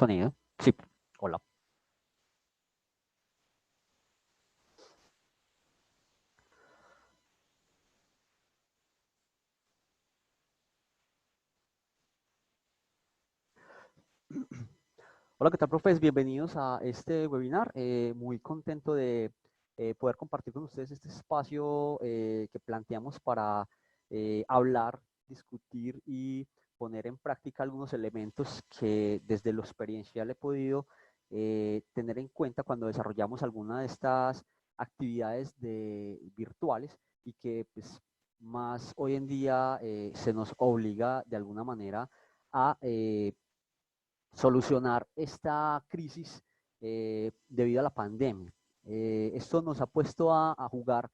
Sonido. Sí. Hola. Hola, ¿qué tal, profes? Bienvenidos a este webinar. Muy contento de poder compartir con ustedes este espacio que planteamos para hablar, discutir y poner en práctica algunos elementos que desde lo experiencial he podido tener en cuenta cuando desarrollamos alguna de estas actividades virtuales y que pues, más hoy en día se nos obliga de alguna manera a solucionar esta crisis debido a la pandemia. Esto nos ha puesto a jugar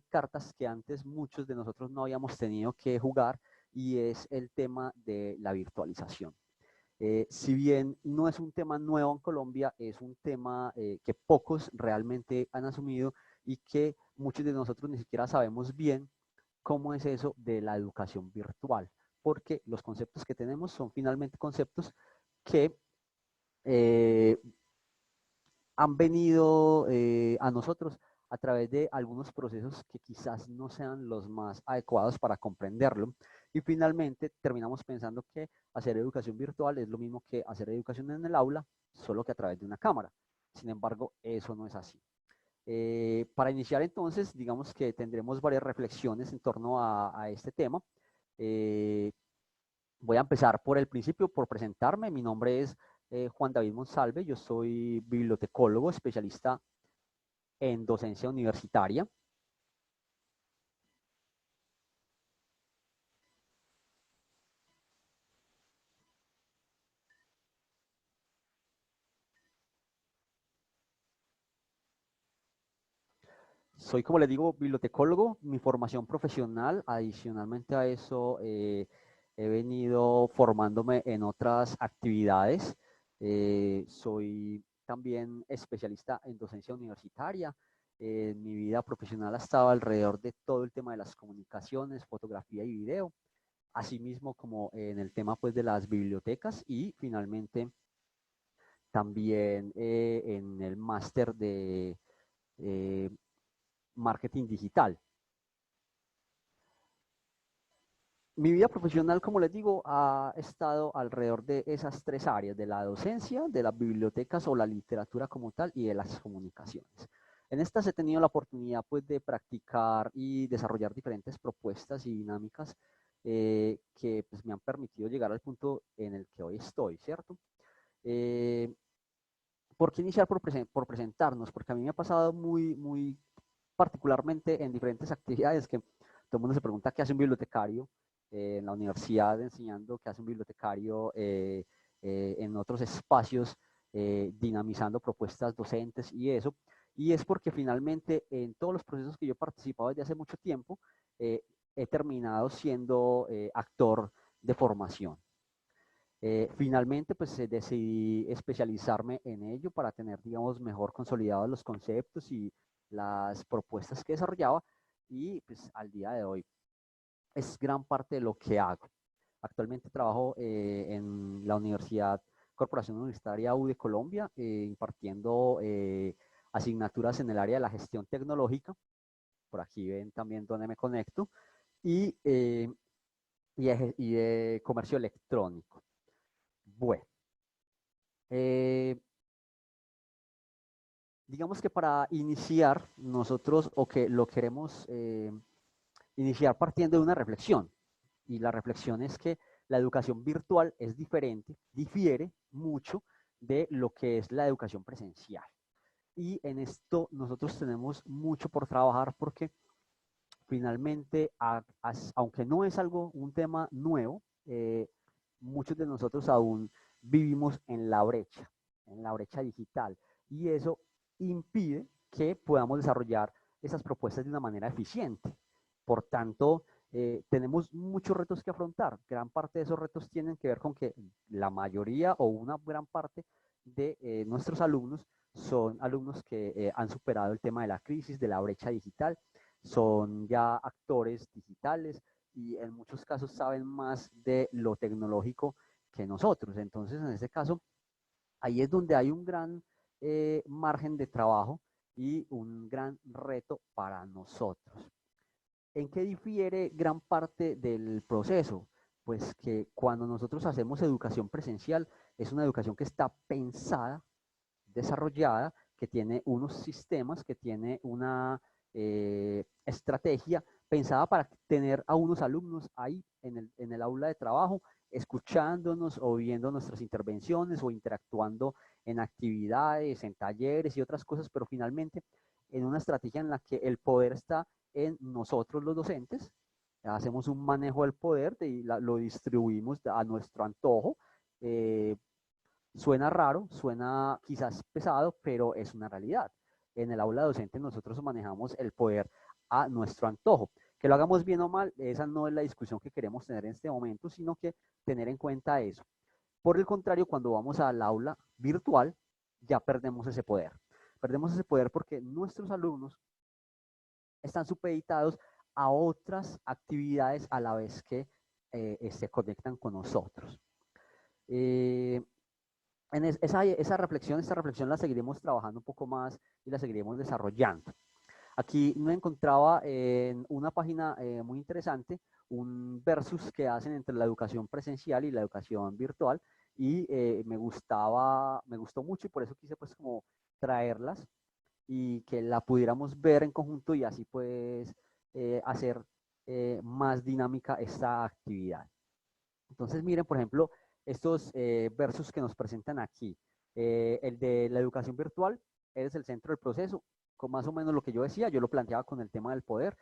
cartas que antes muchos de nosotros no habíamos tenido que jugar y es el tema de la virtualización. Si bien no es un tema nuevo en Colombia, es un tema que pocos realmente han asumido y que muchos de nosotros ni siquiera sabemos bien cómo es eso de la educación virtual, porque los conceptos que tenemos son finalmente conceptos que eh, han venido a nosotros a través de algunos procesos que quizás no sean los más adecuados para comprenderlo. Y finalmente terminamos pensando que hacer educación virtual es lo mismo que hacer educación en el aula, solo que a través de una cámara. Sin embargo, eso no es así. Para iniciar entonces, digamos que tendremos varias reflexiones en torno a este tema. Eh, Voy a empezar por el principio, por presentarme. Mi nombre es Juan David Monsalve. Yo soy bibliotecólogo, especialista en docencia universitaria. Soy, como les digo, bibliotecólogo. Mi formación profesional, adicionalmente a eso, he venido formándome en otras actividades. Soy también especialista en docencia universitaria. Mi vida profesional ha estado alrededor de todo el tema de las comunicaciones, fotografía y video, asimismo como en el tema pues de las bibliotecas y finalmente también en el máster de eh, marketing digital. Mi vida profesional, como les digo, ha estado alrededor de esas tres áreas, de la docencia, de las bibliotecas o la literatura como tal y de las comunicaciones. En estas he tenido la oportunidad pues de practicar y desarrollar diferentes propuestas y dinámicas que pues, me han permitido llegar al punto en el que hoy estoy, ¿cierto? Eh, ¿Por qué iniciar por presentarnos? Porque a mí me ha pasado muy particularmente en diferentes actividades que todo el mundo se pregunta qué hace un bibliotecario en la universidad enseñando, qué hace un bibliotecario en otros espacios dinamizando propuestas docentes y eso. Y es porque finalmente en todos los procesos que yo he participado desde hace mucho tiempo, he terminado siendo actor de formación. Finalmente, pues decidí especializarme en ello para tener, digamos, mejor consolidados los conceptos y las propuestas que desarrollaba y pues al día de hoy es gran parte de lo que hago. Actualmente trabajo en la Universidad Corporación Universitaria U de Colombia, impartiendo asignaturas en el área de la gestión tecnológica. Por aquí ven también donde me conecto y, y de comercio electrónico. Bueno, eh, digamos que para iniciar nosotros o que lo queremos iniciar partiendo de una reflexión. Y la reflexión es que la educación virtual es diferente, difiere mucho de lo que es la educación presencial. Y en esto nosotros tenemos mucho por trabajar porque finalmente, aunque no es algo, un tema nuevo, muchos de nosotros aún vivimos en la brecha digital. Y eso impide que podamos desarrollar esas propuestas de una manera eficiente. Por tanto, tenemos muchos retos que afrontar. Gran parte de esos retos tienen que ver con que la mayoría o una gran parte de nuestros alumnos son alumnos que han superado el tema de la crisis, de la brecha digital, son ya actores digitales y en muchos casos saben más de lo tecnológico que nosotros. Entonces, en este caso, Ahí es donde hay un gran margen de trabajo y un gran reto para nosotros. ¿En qué difiere gran parte del proceso? Pues que cuando nosotros hacemos educación presencial, es una educación que está pensada, desarrollada, que tiene unos sistemas, que tiene una estrategia pensada para tener a unos alumnos ahí en el aula de trabajo, escuchándonos o viendo nuestras intervenciones o interactuando en actividades, en talleres y otras cosas, pero finalmente en una estrategia en la que el poder está en nosotros los docentes, hacemos un manejo del poder y lo distribuimos a nuestro antojo. Suena raro, suena quizás pesado, pero es una realidad. En el aula docente nosotros manejamos el poder a nuestro antojo. Que lo hagamos bien o mal, esa no es la discusión que queremos tener en este momento, sino que tener en cuenta eso. Por el contrario, cuando vamos al aula virtual, ya perdemos ese poder. Perdemos ese poder porque nuestros alumnos están supeditados a otras actividades a la vez que se conectan con nosotros. Esta reflexión la seguiremos trabajando un poco más y la seguiremos desarrollando. Aquí me encontraba en una página muy interesante un versus que hacen entre la educación presencial y la educación virtual y me gustó mucho y por eso quise pues como traerlas y que la pudiéramos ver en conjunto y así pues hacer más dinámica esta actividad. Entonces miren, por ejemplo, estos versos que nos presentan aquí. El de la educación virtual es el centro del proceso, con más o menos lo que yo decía, yo lo planteaba con el tema del poder.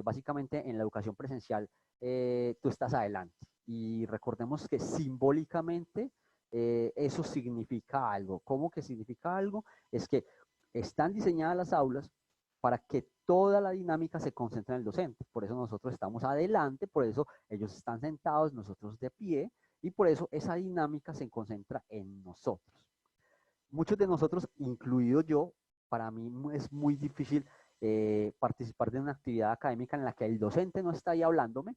Básicamente en la educación presencial tú estás adelante y recordemos que simbólicamente eso significa algo. ¿Cómo que significa algo? Es que están diseñadas las aulas para que toda la dinámica se concentre en el docente. Por eso nosotros estamos adelante, por eso ellos están sentados, nosotros de pie, y por eso esa dinámica se concentra en nosotros. Muchos de nosotros, incluido yo, para mí es muy difícil participar de una actividad académica en la que el docente no está ahí hablándome,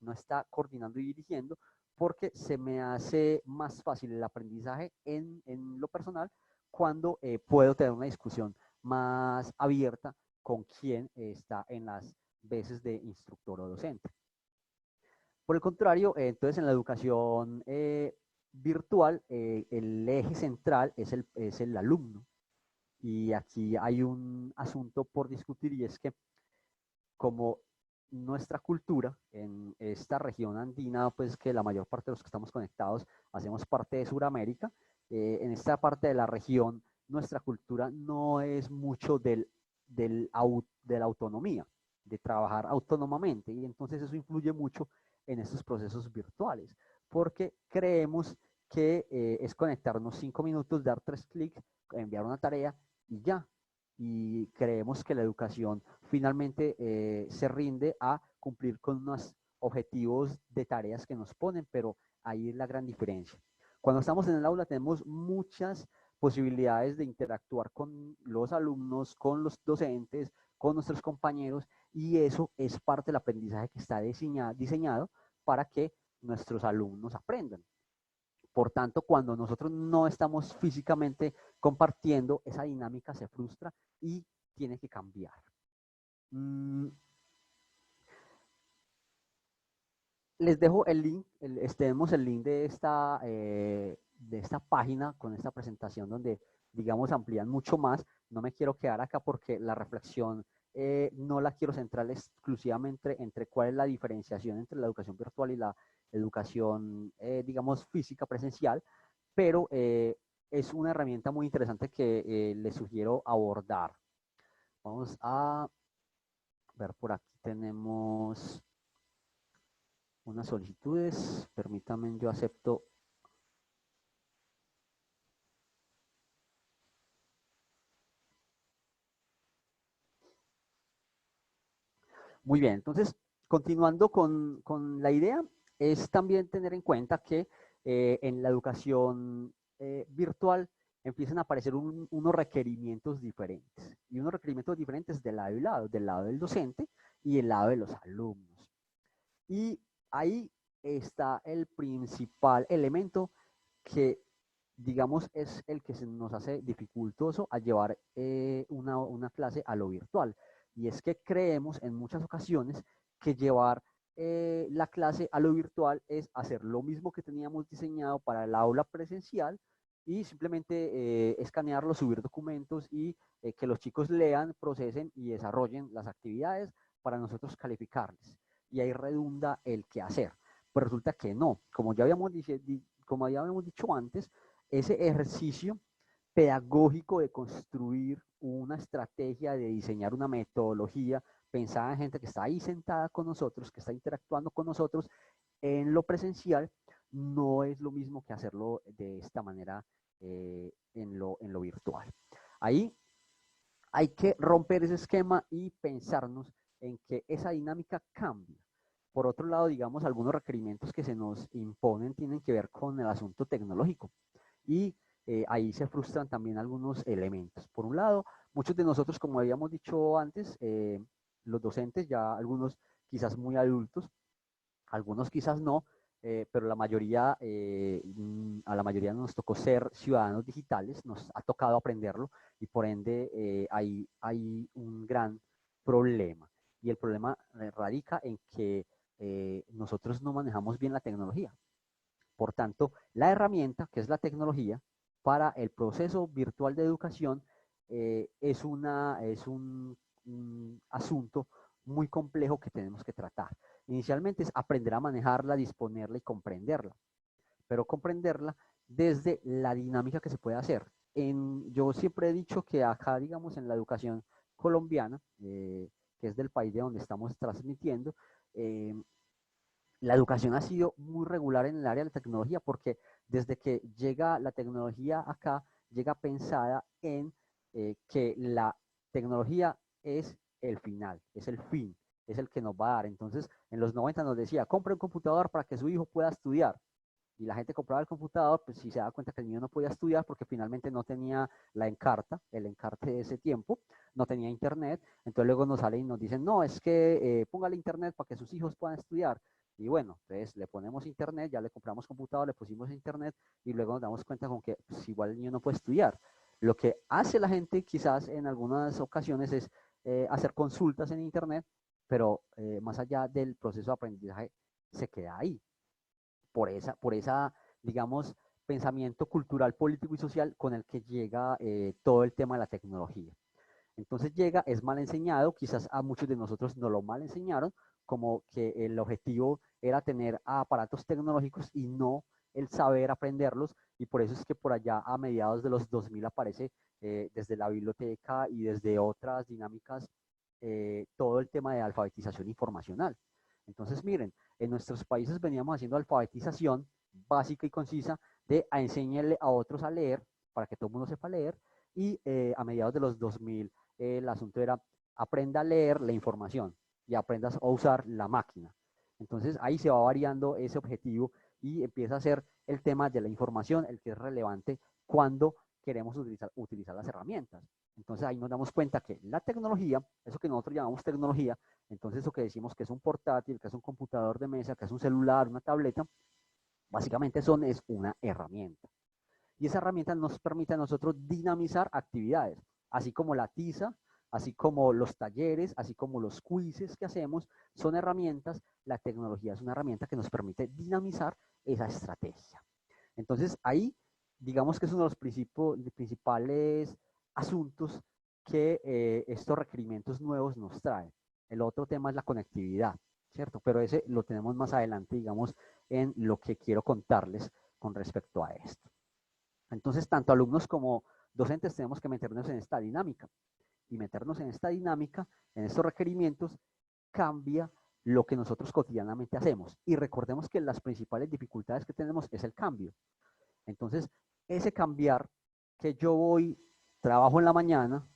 no está coordinando y dirigiendo, porque se me hace más fácil el aprendizaje en lo personal cuando puedo tener una discusión más abierta con quien está en las veces de instructor o docente. Por el contrario, entonces en la educación virtual, el eje central es el alumno. Y aquí hay un asunto por discutir y es que como nuestra cultura en esta región andina, pues que la mayor parte de los que estamos conectados hacemos parte de Sudamérica, en esta parte de la región nuestra cultura no es mucho de la autonomía, de trabajar autónomamente y entonces eso influye mucho en estos procesos virtuales, porque creemos que es conectarnos 5 minutos, dar 3 clics, enviar una tarea y ya, y creemos que la educación finalmente se rinde a cumplir con unos objetivos de tareas que nos ponen, pero ahí es la gran diferencia. Cuando estamos en el aula tenemos muchas posibilidades de interactuar con los alumnos, con los docentes, con nuestros compañeros, y eso es parte del aprendizaje que está diseñado para que nuestros alumnos aprendan. Por tanto, cuando nosotros no estamos físicamente compartiendo, esa dinámica se frustra y tiene que cambiar. Les dejo el link, tenemos el link de esta página con esta presentación donde, digamos, amplían mucho más. No me quiero quedar acá porque la reflexión no la quiero centrar exclusivamente entre cuál es la diferenciación entre la educación virtual y la educación, digamos, física presencial, pero es una herramienta muy interesante que les sugiero abordar. Vamos a ver, por aquí tenemos unas solicitudes. Permítanme, yo acepto. Muy bien, entonces, continuando con la idea, es también tener en cuenta que en la educación virtual empiezan a aparecer unos requerimientos diferentes. Y unos requerimientos diferentes del lado del docente y del lado de los alumnos. Y ahí está el principal elemento que digamos, es el que se nos hace dificultoso al llevar una clase a lo virtual. Y es que creemos en muchas ocasiones que llevar la clase a lo virtual es hacer lo mismo que teníamos diseñado para el aula presencial y simplemente escanearlo, subir documentos y que los chicos lean, procesen y desarrollen las actividades para nosotros calificarles. Y ahí redunda el qué hacer. Pues resulta que no, como ya habíamos dicho antes, ese ejercicio pedagógico de construir una estrategia, de diseñar una metodología pensada en gente que está ahí sentada con nosotros, que está interactuando con nosotros en lo presencial, no es lo mismo que hacerlo de esta manera en lo virtual. Ahí hay que romper ese esquema y pensarnos en que esa dinámica cambia. Por otro lado, digamos, algunos requerimientos que se nos imponen tienen que ver con el asunto tecnológico y ahí se frustran también algunos elementos. Por un lado, muchos de nosotros, como habíamos dicho antes, los docentes, ya algunos quizás muy adultos, algunos quizás no, pero la mayoría, a la mayoría nos tocó ser ciudadanos digitales, nos ha tocado aprenderlo y por ende hay un gran problema. Y el problema radica en que nosotros no manejamos bien la tecnología. Por tanto, la herramienta, que es la tecnología, para el proceso virtual de educación un asunto muy complejo que tenemos que tratar. Inicialmente es aprender a manejarla, disponerla y comprenderla, pero comprenderla desde la dinámica que se puede hacer. Yo siempre he dicho que acá, digamos, en la educación colombiana, que es del país de donde estamos transmitiendo, la educación ha sido muy regular en el área de la tecnología porque desde que llega la tecnología acá, llega pensada en que la tecnología es el final, es el fin, es el que nos va a dar. Entonces, en los 90 nos decía, compre un computador para que su hijo pueda estudiar. Y la gente compraba el computador, pues sí se da cuenta que el niño no podía estudiar porque finalmente no tenía la encarta, el encarte de ese tiempo, no tenía internet. Entonces luego nos salen y nos dicen, no, es que póngale internet para que sus hijos puedan estudiar. Y bueno, entonces le ponemos internet, ya le compramos computador, le pusimos internet y luego nos damos cuenta con que pues, igual el niño no puede estudiar. Lo que hace la gente quizás en algunas ocasiones es hacer consultas en internet, pero más allá del proceso de aprendizaje se queda ahí por esa, digamos, pensamiento cultural, político y social con el que llega todo el tema de la tecnología. Entonces llega, es mal enseñado, quizás a muchos de nosotros no lo mal enseñaron, como que el objetivo era tener aparatos tecnológicos y no el saber aprenderlos, y por eso es que por allá a mediados de los 2000 aparece desde la biblioteca y desde otras dinámicas todo el tema de alfabetización informacional. Entonces, miren, en nuestros países veníamos haciendo alfabetización básica y concisa de a enseñarle a otros a leer, para que todo el mundo sepa leer, y a mediados de los 2000 el asunto era aprenda a leer la información y aprendas a usar la máquina. Entonces ahí se va variando ese objetivo y empieza a ser el tema de la información el que es relevante cuando queremos utilizar las herramientas. Entonces ahí nos damos cuenta que la tecnología, eso que nosotros llamamos tecnología, entonces eso que decimos que es un portátil, que es un computador de mesa, que es un celular, una tableta, básicamente es una herramienta. Y esa herramienta nos permite a nosotros dinamizar actividades, así como la tiza, así como los talleres, así como los quizzes que hacemos, son herramientas, la tecnología es una herramienta que nos permite dinamizar esa estrategia. Entonces ahí, digamos que es uno de los principales asuntos que estos requerimientos nuevos nos traen. El otro tema es la conectividad, ¿cierto? Pero ese lo tenemos más adelante, digamos, en lo que quiero contarles con respecto a esto. Entonces, tanto alumnos como docentes tenemos que meternos en esta dinámica. Y meternos en esta dinámica, en estos requerimientos, cambia lo que nosotros cotidianamente hacemos. Y recordemos que las principales dificultades que tenemos es el cambio. Entonces, ese cambiar que yo voy, trabajo en la mañana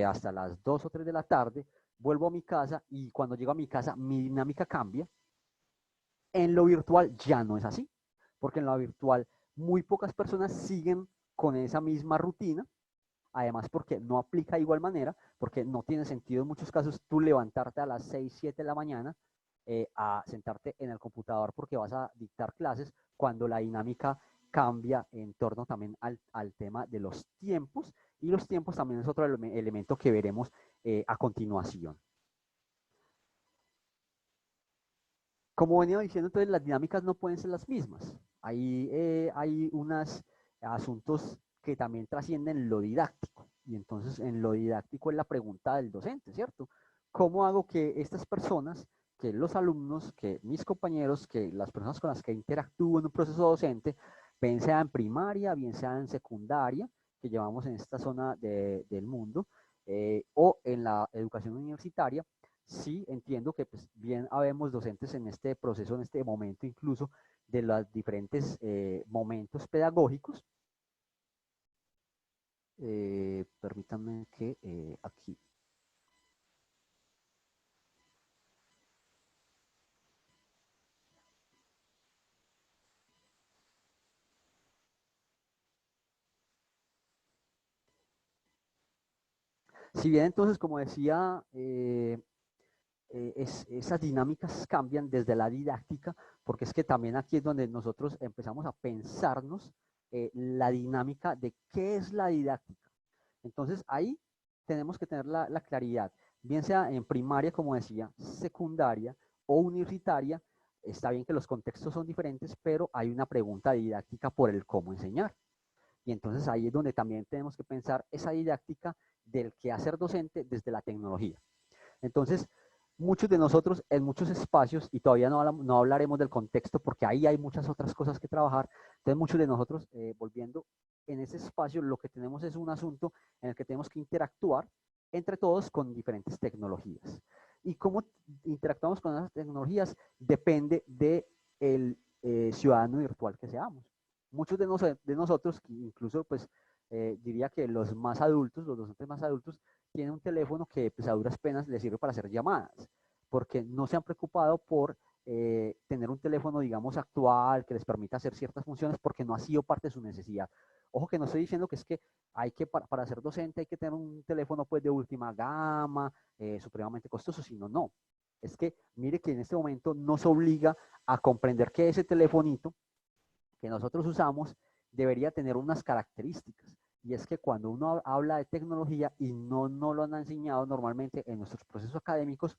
hasta las 2 o 3 de la tarde, vuelvo a mi casa y cuando llego a mi casa mi dinámica cambia. En lo virtual ya no es así, porque en lo virtual muy pocas personas siguen con esa misma rutina, además porque no aplica de igual manera, porque no tiene sentido en muchos casos tú levantarte a las 6 7 de la mañana a sentarte en el computador porque vas a dictar clases cuando la dinámica cambia en torno también al tema de los tiempos, y los tiempos también es otro elemento que veremos a continuación. Como venía diciendo, entonces las dinámicas no pueden ser las mismas. Hay unos asuntos que también trascienden lo didáctico. Y entonces en lo didáctico es la pregunta del docente, ¿cierto? ¿Cómo hago que estas personas, que los alumnos, que mis compañeros, que las personas con las que interactúo en un proceso docente, bien sea en primaria, bien sea en secundaria, que llevamos en esta zona del mundo, o en la educación universitaria, sí entiendo que pues, bien habemos docentes en este proceso, en este momento incluso, de los diferentes momentos pedagógicos. Permítanme que aquí. Si bien entonces, como decía, esas dinámicas cambian desde la didáctica, porque es que también aquí es donde nosotros empezamos a pensarnos la dinámica de qué es la didáctica. Entonces ahí tenemos que tener la claridad, bien sea en primaria, como decía, secundaria o universitaria. Está bien que los contextos son diferentes, pero hay una pregunta didáctica por el cómo enseñar. Y entonces ahí es donde también tenemos que pensar esa didáctica del quehacer docente desde la tecnología. Entonces, muchos de nosotros en muchos espacios, y todavía no hablaremos del contexto porque ahí hay muchas otras cosas que trabajar, entonces muchos de nosotros, volviendo en ese espacio, lo que tenemos es un asunto en el que tenemos que interactuar entre todos con diferentes tecnologías. Y cómo interactuamos con esas tecnologías depende del ciudadano virtual que seamos. Muchos de nosotros, incluso pues diría que los más adultos, los docentes más adultos, tienen un teléfono que pues, a duras penas les sirve para hacer llamadas, porque no se han preocupado por tener un teléfono, digamos, actual, que les permita hacer ciertas funciones, porque no ha sido parte de su necesidad. Ojo que no estoy diciendo que es que hay que, para ser docente, hay que tener un teléfono pues de última gama, supremamente costoso, sino no. Es que mire que en este momento nos obliga a comprender que ese telefonito que nosotros usamos debería tener unas características. Y es que cuando uno habla de tecnología y no lo han enseñado normalmente en nuestros procesos académicos,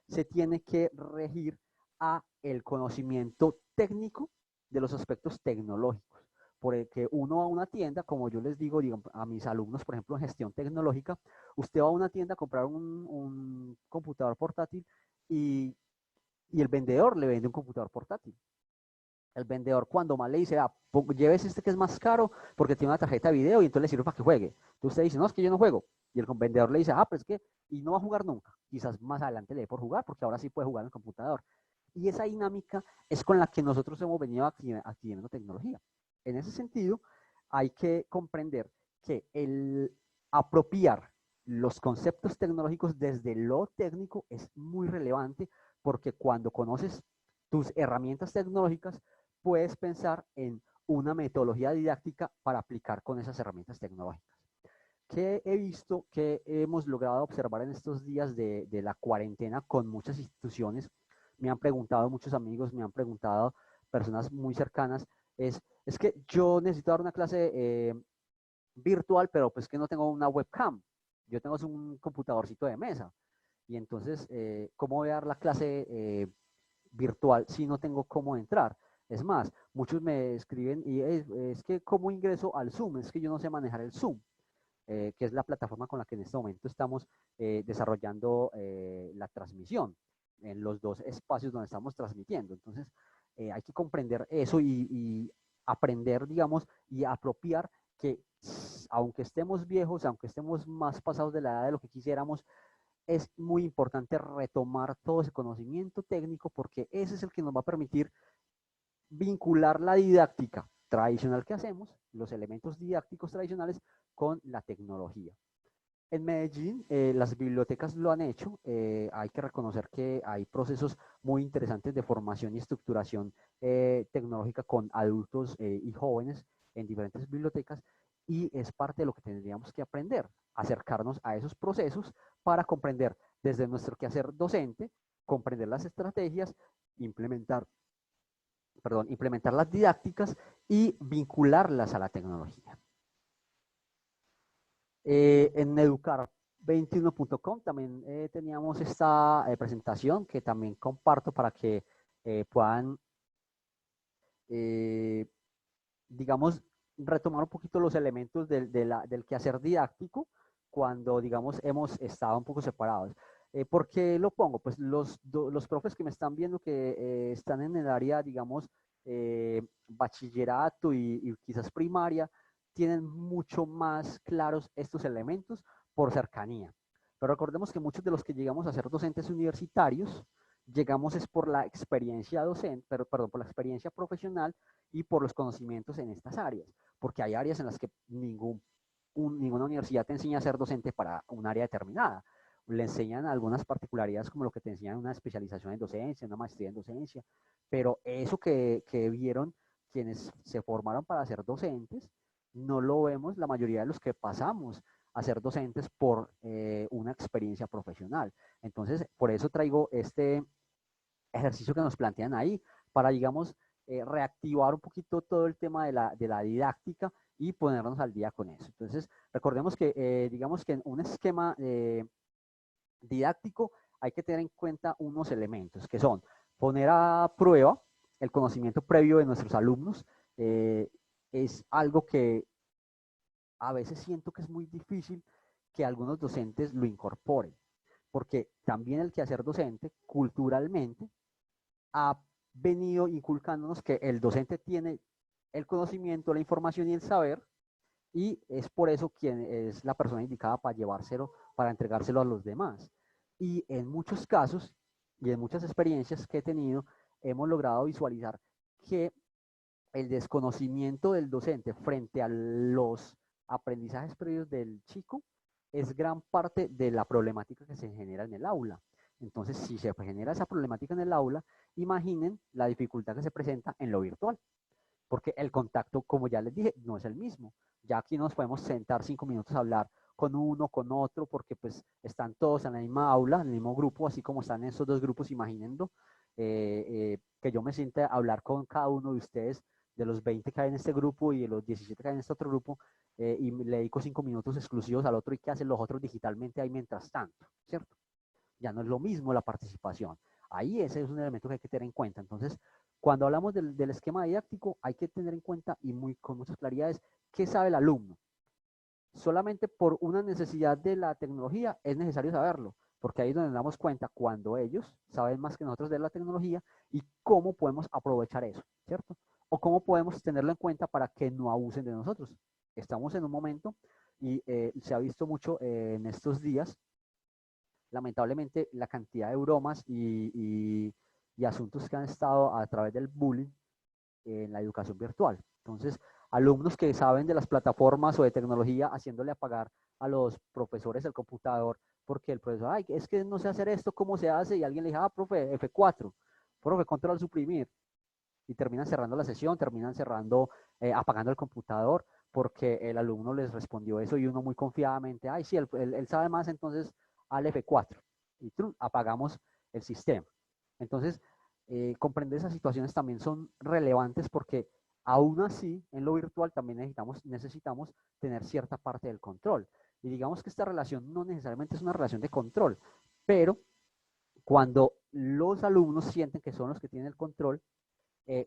se tiene que regir a el conocimiento técnico de los aspectos tecnológicos. Por el que uno va a una tienda, como yo les digo, a mis alumnos, por ejemplo, en gestión tecnológica, usted va a una tienda a comprar un computador portátil y el vendedor le vende un computador portátil. El vendedor cuando más le dice, lleves este que es más caro porque tiene una tarjeta de video y entonces le sirve para que juegue. Entonces usted dice, no, es que yo no juego. Y el vendedor le dice, pues es que, y no va a jugar nunca. Quizás más adelante le dé por jugar porque ahora sí puede jugar en el computador. Y esa dinámica es con la que nosotros hemos venido adquiriendo tecnología. En ese sentido, hay que comprender que el apropiar los conceptos tecnológicos desde lo técnico es muy relevante porque cuando conoces tus herramientas tecnológicas, puedes pensar en una metodología didáctica para aplicar con esas herramientas tecnológicas. Que he visto que hemos logrado observar en estos días de la cuarentena con muchas instituciones, me han preguntado muchos amigos, me han preguntado personas muy cercanas, es que yo necesito dar una clase virtual, pero pues que no tengo una webcam, yo tengo un computadorcito de mesa, y entonces, ¿cómo voy a dar la clase virtual si no tengo cómo entrar? Es más, muchos me escriben y es que ¿cómo ingreso al Zoom? Es que yo no sé manejar el Zoom, que es la plataforma con la que en este momento estamos desarrollando la transmisión en los dos espacios donde estamos transmitiendo. Entonces, hay que comprender eso y aprender, digamos, y apropiar que aunque estemos viejos, aunque estemos más pasados de la edad de lo que quisiéramos, es muy importante retomar todo ese conocimiento técnico porque ese es el que nos va a permitir vincular la didáctica tradicional que hacemos, los elementos didácticos tradicionales, con la tecnología. En Medellín, las bibliotecas lo han hecho. Hay que reconocer que hay procesos muy interesantes de formación y estructuración tecnológica con adultos y jóvenes en diferentes bibliotecas y es parte de lo que tendríamos que aprender, acercarnos a esos procesos para comprender desde nuestro quehacer docente, comprender las estrategias, implementar implementar las didácticas y vincularlas a la tecnología. En educar21.com también teníamos esta presentación que también comparto para que puedan, digamos, retomar un poquito los elementos del quehacer didáctico cuando, digamos, hemos estado un poco separados. ¿Por qué lo pongo? Pues los profes que me están viendo que están en el área, digamos, bachillerato y quizás primaria, tienen mucho más claros estos elementos por cercanía. Pero recordemos que muchos de los que llegamos a ser docentes universitarios, llegamos es por la experiencia docente, perdón, por la experiencia profesional y por los conocimientos en estas áreas, porque hay áreas en las que ninguna universidad te enseña a ser docente para un área determinada. Le enseñan algunas particularidades como lo que te enseñan una especialización en docencia, una maestría en docencia, pero eso que vieron quienes se formaron para ser docentes, no lo vemos la mayoría de los que pasamos a ser docentes por una experiencia profesional. Entonces, por eso traigo este ejercicio que nos plantean ahí, para, digamos, reactivar un poquito todo el tema de la didáctica y ponernos al día con eso. Entonces, recordemos que, digamos que en un esquema didáctico hay que tener en cuenta unos elementos que son poner a prueba el conocimiento previo de nuestros alumnos. Es algo que a veces siento que es muy difícil que algunos docentes lo incorporen, porque también el quehacer docente, culturalmente, ha venido inculcándonos que el docente tiene el conocimiento, la información y el saber, y es por eso quien es la persona indicada para llevárselo, para entregárselo a los demás. Y en muchos casos y en muchas experiencias que he tenido, hemos logrado visualizar que el desconocimiento del docente frente a los aprendizajes previos del chico es gran parte de la problemática que se genera en el aula. Entonces, si se genera esa problemática en el aula, imaginen la dificultad que se presenta en lo virtual, porque el contacto, como ya les dije, no es el mismo. Ya aquí nos podemos sentar 5 minutos a hablar con uno, con otro, porque pues están todos en la misma aula, en el mismo grupo, así como están en esos dos grupos, imaginando que yo me siente a hablar con cada uno de ustedes, de los 20 que hay en este grupo y de los 17 que hay en este otro grupo, y le dedico 5 minutos exclusivos al otro y que hacen los otros digitalmente ahí mientras tanto, ¿cierto? Ya no es lo mismo la participación. Ahí ese es un elemento que hay que tener en cuenta. Entonces, cuando hablamos del esquema didáctico, hay que tener en cuenta y con muchas claridades qué sabe el alumno. Solamente por una necesidad de la tecnología es necesario saberlo, porque ahí es donde nos damos cuenta cuando ellos saben más que nosotros de la tecnología y cómo podemos aprovechar eso, ¿cierto? O cómo podemos tenerlo en cuenta para que no abusen de nosotros. Estamos en un momento y se ha visto mucho en estos días, lamentablemente, la cantidad de bromas y asuntos que han estado a través del bullying en la educación virtual. Entonces, alumnos que saben de las plataformas o de tecnología haciéndole apagar a los profesores el computador porque el profesor, ay, es que no sé hacer esto, ¿cómo se hace? Y alguien le dice, ah, profe, F4, profe, control suprimir. Y terminan cerrando la sesión, terminan cerrando, apagando el computador porque el alumno les respondió eso y uno muy confiadamente, ay, sí, él sabe más, entonces al F4 y apagamos el sistema. Entonces, comprender esas situaciones también son relevantes porque aún así en lo virtual también necesitamos tener cierta parte del control. Y digamos que esta relación no necesariamente es una relación de control, pero cuando los alumnos sienten que son los que tienen el control,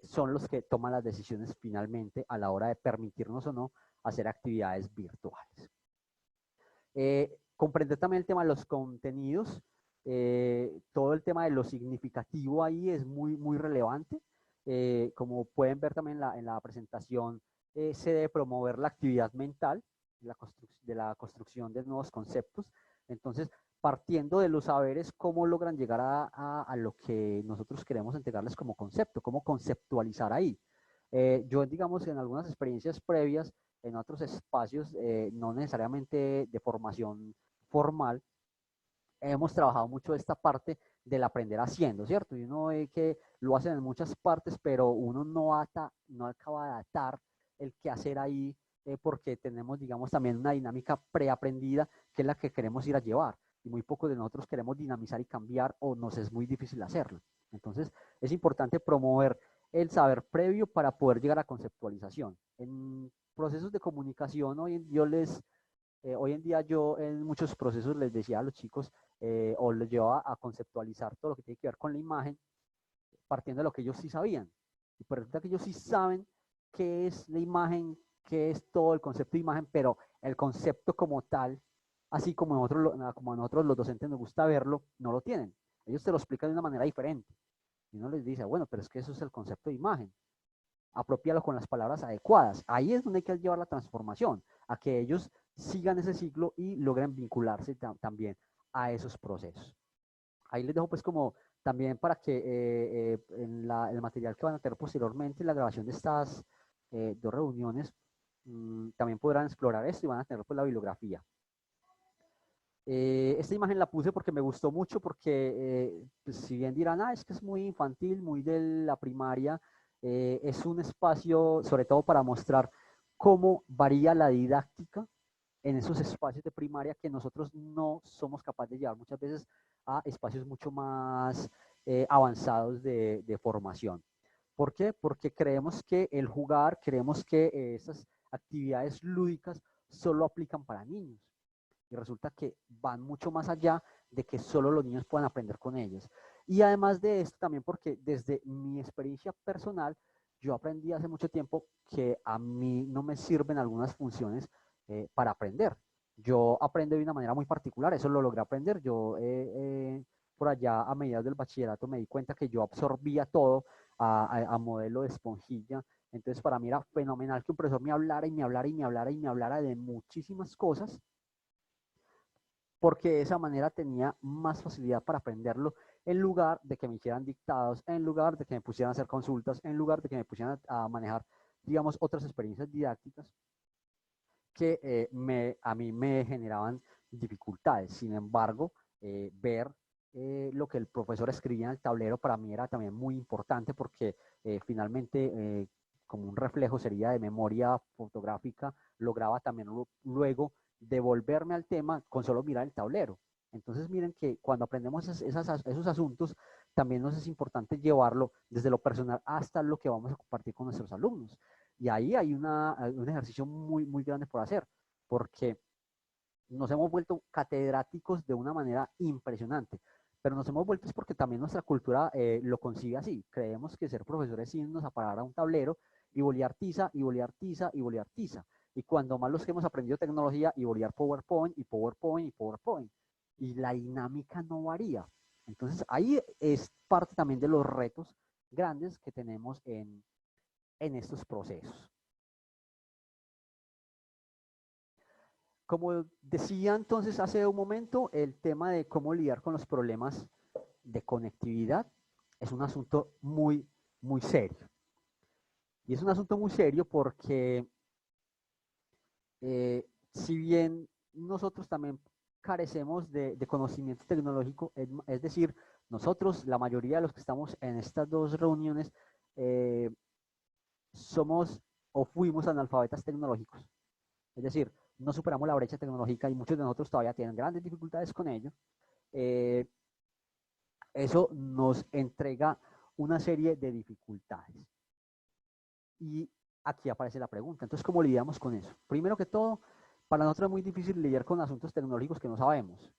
son los que toman las decisiones finalmente a la hora de permitirnos o no hacer actividades virtuales. Comprender también el tema de los contenidos, todo el tema de lo significativo ahí es muy, muy relevante. Como pueden ver también en la presentación, se debe promover la actividad mental, de la construcción de nuevos conceptos. Entonces, partiendo de los saberes, cómo logran llegar a lo que nosotros queremos entregarles como concepto, cómo conceptualizar ahí. Yo, digamos, en algunas experiencias previas, en otros espacios, no necesariamente de formación formal, hemos trabajado mucho esta parte del aprender haciendo, ¿cierto? Y uno ve que lo hacen en muchas partes, pero uno no acaba de atar el qué hacer ahí, porque tenemos, digamos, también una dinámica preaprendida que es la que queremos ir a llevar. Y muy pocos de nosotros queremos dinamizar y cambiar o nos es muy difícil hacerlo. Entonces, es importante promover el saber previo para poder llegar a conceptualización. En procesos de comunicación, hoy en día yo en muchos procesos les decía a los chicos o les llevaba a conceptualizar todo lo que tiene que ver con la imagen, partiendo de lo que ellos sí sabían. Y pues resulta que ellos sí saben qué es la imagen, qué es todo el concepto de imagen, pero el concepto como tal, así como a nosotros los docentes nos gusta verlo, no lo tienen. Ellos te lo explican de una manera diferente. Y uno les dice, bueno, pero es que eso es el concepto de imagen. Apropiarlo con las palabras adecuadas. Ahí es donde hay que llevar la transformación, a que ellos sigan ese ciclo y logren vincularse también a esos procesos. Ahí les dejo pues como también para que el material que van a tener posteriormente, la grabación de estas dos reuniones, también podrán explorar esto y van a tener pues la bibliografía. Esta imagen la puse porque me gustó mucho, porque pues, si bien dirán, es que es muy infantil, muy de la primaria, es un espacio sobre todo para mostrar cómo varía la didáctica en esos espacios de primaria que nosotros no somos capaces de llevar muchas veces a espacios mucho más avanzados de formación. ¿Por qué? Porque creemos que el jugar, creemos que esas actividades lúdicas solo aplican para niños. Y resulta que van mucho más allá de que solo los niños puedan aprender con ellas. Y además de esto, también porque desde mi experiencia personal, yo aprendí hace mucho tiempo que a mí no me sirven algunas funciones para aprender. Yo aprendo de una manera muy particular, eso lo logré aprender. Yo por allá a mediados del bachillerato me di cuenta que yo absorbía todo a modelo de esponjilla. Entonces para mí era fenomenal que un profesor me hablara y me hablara y me hablara y me hablara de muchísimas cosas, porque de esa manera tenía más facilidad para aprenderlo, en lugar de que me hicieran dictados, en lugar de que me pusieran a hacer consultas, en lugar de que me pusieran a manejar, digamos, otras experiencias didácticas que a mí me generaban dificultades. Sin embargo, ver lo que el profesor escribía en el tablero para mí era también muy importante, porque finalmente, como un reflejo sería de memoria fotográfica, lograba también luego devolverme al tema con solo mirar el tablero. Entonces miren que cuando aprendemos esos asuntos, también nos es importante llevarlo desde lo personal hasta lo que vamos a compartir con nuestros alumnos. Y ahí hay un ejercicio muy, muy grande por hacer, porque nos hemos vuelto catedráticos de una manera impresionante, pero nos hemos vuelto es porque también nuestra cultura lo concibe así. Creemos que ser profesores es irnos a parar a un tablero y bolear tiza, y bolear tiza, y bolear tiza. Y cuando más los que hemos aprendido tecnología, y bolear PowerPoint, y PowerPoint, y PowerPoint. Y la dinámica no varía. Entonces ahí es parte también de los retos grandes que tenemos en estos procesos. Como decía entonces hace un momento, el tema de cómo lidiar con los problemas de conectividad es un asunto muy, muy serio. Y es un asunto muy serio porque si bien nosotros también carecemos de conocimiento tecnológico, es decir, nosotros, la mayoría de los que estamos en estas dos reuniones, eh, somos o fuimos analfabetas tecnológicos. Es decir, no superamos la brecha tecnológica y muchos de nosotros todavía tienen grandes dificultades con ello. Eh, Eso nos entrega una serie de dificultades. Y aquí aparece la pregunta. Entonces, ¿cómo lidiamos con eso? Primero que todo, para nosotros es muy difícil lidiar con asuntos tecnológicos que no sabemos.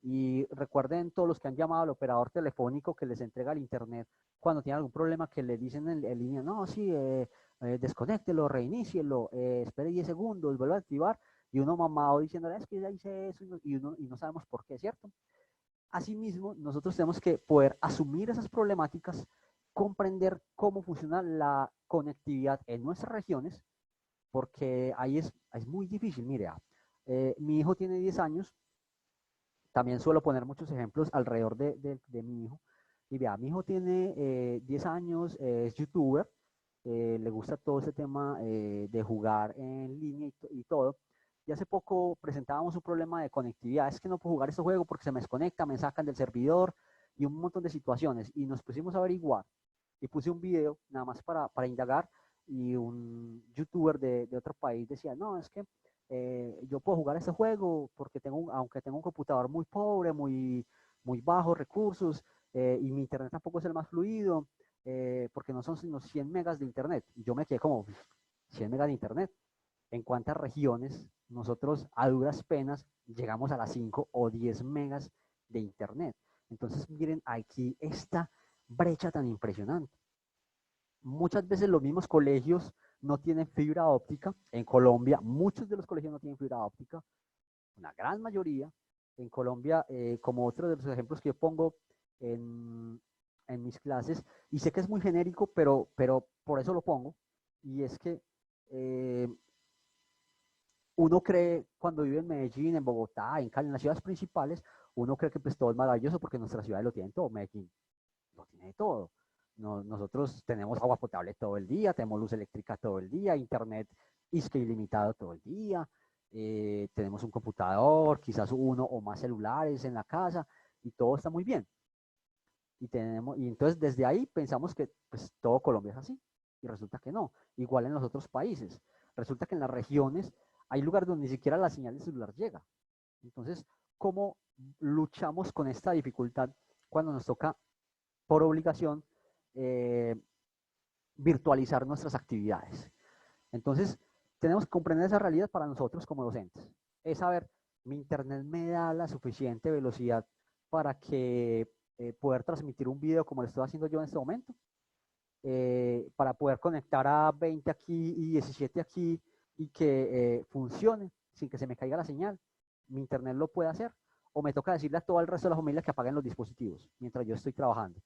Y recuerden todos los que han llamado al operador telefónico que les entrega el internet cuando tienen algún problema, que le dicen en línea, no, sí, desconéctelo, reinícielo, espere 10 segundos, vuelva a activar, y uno mamado diciendo, es que ya hice eso, y no sabemos por qué, ¿cierto? Asimismo, nosotros tenemos que poder asumir esas problemáticas, comprender cómo funciona la conectividad en nuestras regiones, porque ahí es muy difícil. Mire, mi hijo tiene 10 años, también suelo poner muchos ejemplos alrededor de mi hijo. Y vea, mi hijo tiene 10 años, es youtuber, le gusta todo ese tema de jugar en línea y todo. Y hace poco presentábamos un problema de conectividad. Es que no puedo jugar este juego porque se me desconecta, me sacan del servidor y un montón de situaciones. Y nos pusimos a averiguar y puse un video nada más para indagar, y un youtuber de otro país decía, no, es que yo puedo jugar este juego porque aunque tengo un computador muy pobre, muy bajos recursos, y mi internet tampoco es el más fluido, porque no son sino 100 megas de internet. Y yo me quedé como, 100 megas de internet. ¿En cuántas regiones nosotros a duras penas llegamos a las 5 o 10 megas de internet? Entonces, miren aquí esta brecha tan impresionante. Muchas veces los mismos colegios no tienen fibra óptica. En Colombia, muchos de los colegios no tienen fibra óptica, una gran mayoría. En Colombia, como otro de los ejemplos que yo pongo en mis clases, y sé que es muy genérico, pero por eso lo pongo, y es que uno cree, cuando vive en Medellín, en Bogotá, en Cali, en las ciudades principales, uno cree que pues todo es maravilloso porque nuestras ciudades lo tienen todo. Medellín lo tiene todo. Nosotros tenemos agua potable todo el día, tenemos luz eléctrica todo el día, internet ilimitado todo el día, tenemos un computador, quizás uno o más celulares en la casa y todo está muy bien. Y entonces desde ahí pensamos que pues, todo Colombia es así y resulta que no. Igual en los otros países. Resulta que en las regiones hay lugares donde ni siquiera la señal de celular llega. Entonces, ¿cómo luchamos con esta dificultad cuando nos toca por obligación virtualizar nuestras actividades? Entonces, tenemos que comprender esa realidad para nosotros como docentes. Es saber, mi internet me da la suficiente velocidad para que poder transmitir un video como lo estoy haciendo yo en este momento, para poder conectar a 20 aquí y 17 aquí y que funcione sin que se me caiga la señal. Mi internet lo puede hacer. O me toca decirle a todo el resto de la familia que apaguen los dispositivos mientras yo estoy trabajando.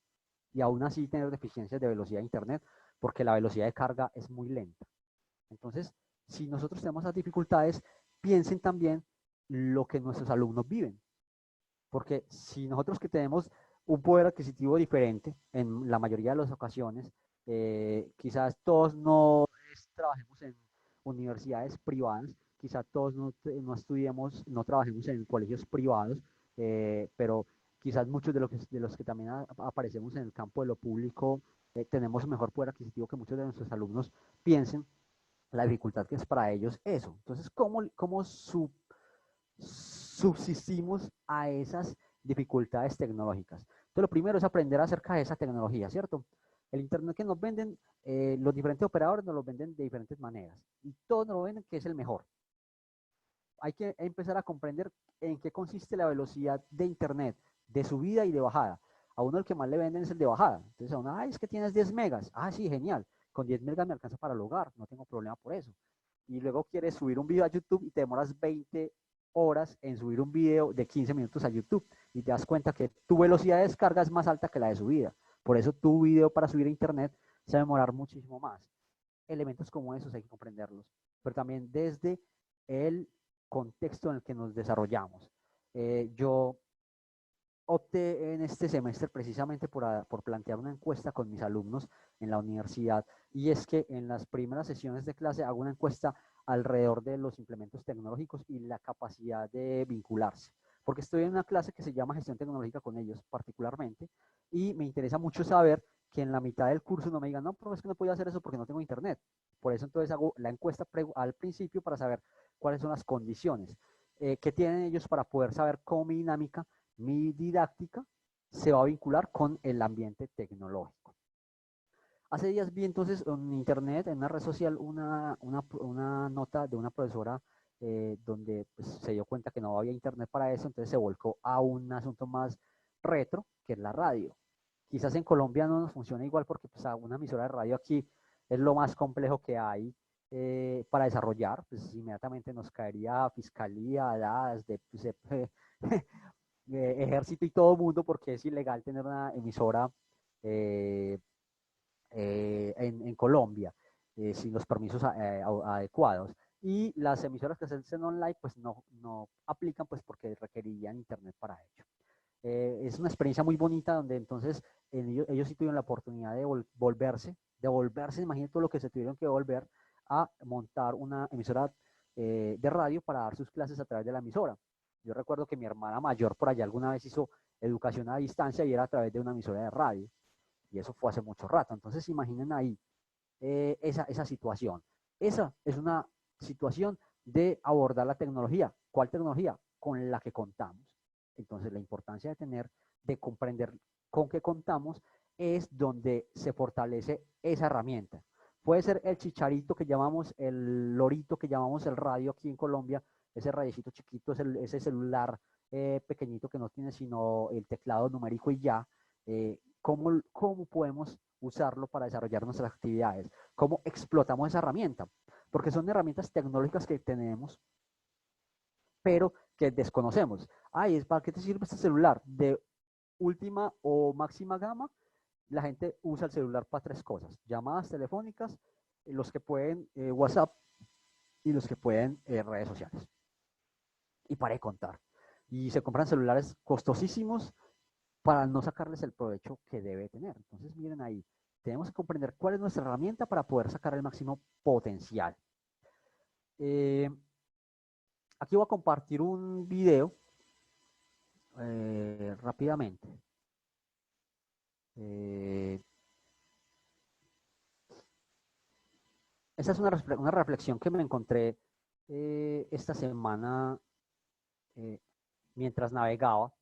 Y aún así tener deficiencias de velocidad de internet porque la velocidad de carga es muy lenta. Entonces, si nosotros tenemos esas dificultades, piensen también lo que nuestros alumnos viven. Porque si nosotros que tenemos un poder adquisitivo diferente en la mayoría de las ocasiones, quizás todos no trabajemos en universidades privadas, quizás todos no estudiemos, no trabajemos en colegios privados, pero quizás muchos de los que también aparecemos en el campo de lo público tenemos un mejor poder adquisitivo que muchos de nuestros alumnos piensen la dificultad que es para ellos eso. Entonces, ¿cómo subsistimos a esas dificultades tecnológicas? Entonces, lo primero es aprender acerca de esa tecnología, ¿cierto? El Internet que nos venden, los diferentes operadores nos lo venden de diferentes maneras y todos nos lo venden que es el mejor. Hay que empezar a comprender en qué consiste la velocidad de Internet, de subida y de bajada. A uno el que más le venden es el de bajada. Entonces a uno, ay, es que tienes 10 megas. Ah, sí, genial. Con 10 megas me alcanza para el hogar, no tengo problema por eso. Y luego quieres subir un video a YouTube y te demoras 20 horas en subir un video de 15 minutos a YouTube y te das cuenta que tu velocidad de descarga es más alta que la de subida. Por eso tu video para subir a Internet se va a demorar muchísimo más. Elementos como esos hay que comprenderlos, pero también desde el contexto en el que nos desarrollamos. Yo opté en este semestre precisamente por plantear una encuesta con mis alumnos en la universidad, y es que en las primeras sesiones de clase hago una encuesta alrededor de los implementos tecnológicos y la capacidad de vincularse, porque estoy en una clase que se llama gestión tecnológica con ellos particularmente, y me interesa mucho saber que en la mitad del curso no me digan, no, pero es que no puedo hacer eso porque no tengo internet. Por eso entonces hago la encuesta al principio para saber cuáles son las condiciones que tienen ellos para poder saber cómo mi dinámica, mi didáctica se va a vincular con el ambiente tecnológico. Hace días vi entonces en internet, en una red social, una nota de una profesora donde pues, se dio cuenta que no había internet para eso, entonces se volcó a un asunto más retro, que es la radio. Quizás en Colombia no nos funciona igual porque pues, una emisora de radio aquí es lo más complejo que hay para desarrollar, pues inmediatamente nos caería fiscalía, DAS, ejército y todo mundo porque es ilegal tener una emisora eh, en Colombia sin los permisos adecuados. Y las emisoras que se hacen online pues no aplican pues porque requerirían internet para ello. Es una experiencia muy bonita donde entonces ellos sí tuvieron la oportunidad de devolverse, imagínate todo lo que se tuvieron que volver a montar una emisora de radio para dar sus clases a través de la emisora. Yo recuerdo que mi hermana mayor por allá alguna vez hizo educación a distancia y era a través de una emisora de radio. Y eso fue hace mucho rato. Entonces imaginen ahí esa situación. Esa es una situación de abordar la tecnología. ¿Cuál tecnología? Con la que contamos. Entonces la importancia de comprender con qué contamos es donde se fortalece esa herramienta. Puede ser el chicharito que llamamos, el lorito que llamamos el radio aquí en Colombia, ese radiecito chiquito, ese celular pequeñito que no tiene sino el teclado numérico y ya. ¿Cómo podemos usarlo para desarrollar nuestras actividades? ¿Cómo explotamos esa herramienta? Porque son herramientas tecnológicas que tenemos, pero que desconocemos. Ay, ¿para qué te sirve este celular? De última o máxima gama, la gente usa el celular para tres cosas: llamadas telefónicas, los que pueden WhatsApp y los que pueden redes sociales. Y para de contar. Y se compran celulares costosísimos para no sacarles el provecho que debe tener. Entonces, miren ahí, tenemos que comprender cuál es nuestra herramienta para poder sacar el máximo potencial. Aquí voy a compartir un video rápidamente. Esa es una reflexión que me encontré esta semana eh, mientras navegaba.